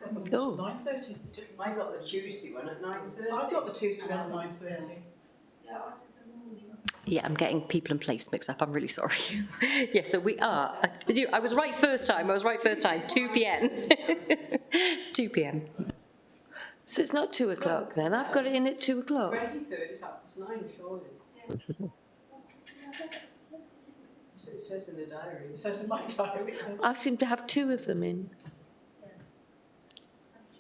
9:30. I got the Tuesday one at 9:30. I've got the Tuesday one at 9:30. Yeah, I'm getting people and place mixed up. I'm really sorry. Yeah, so we are. I was right first time. 2 p.m. 2 p.m. So it's not 2 o'clock then? I've got it in at 2 o'clock. 23rd is up to 9, surely. So it says in the diary. It says in my diary. I seem to have 2 of them in.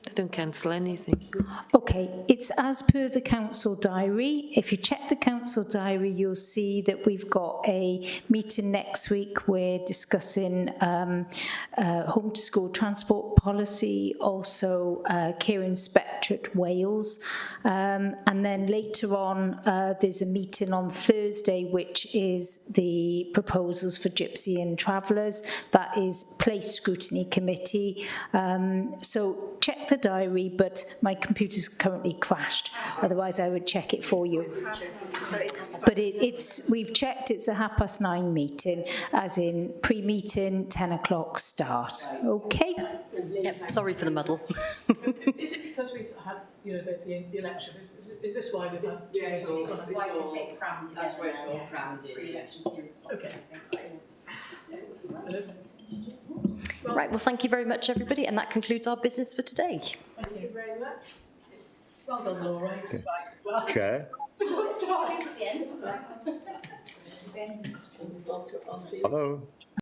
I don't cancel anything. Okay, it's as per the council diary. If you check the council diary, you'll see that we've got a meeting next week. We're discussing home to school transport policy, also care inspectorate Wales. And then later on, there's a meeting on Thursday, which is the proposals for Gypsy and Travellers. That is Place Scrutiny Committee. So check the diary, but my computer's currently crashed. Otherwise, I would check it for you. But we've checked, it's a 9:30 meeting, as in pre-meeting, 10 o'clock start. Okay? Yep, sorry for the muddle. Is it because we've had, the election? Is this why we've had two Yeah, meetings? that's where it's all crammed in. Okay. Right, well, thank you very much, everybody, and that concludes our business for today. Thank you very much. Well done, Laura. You was right as well. Chair. Hello.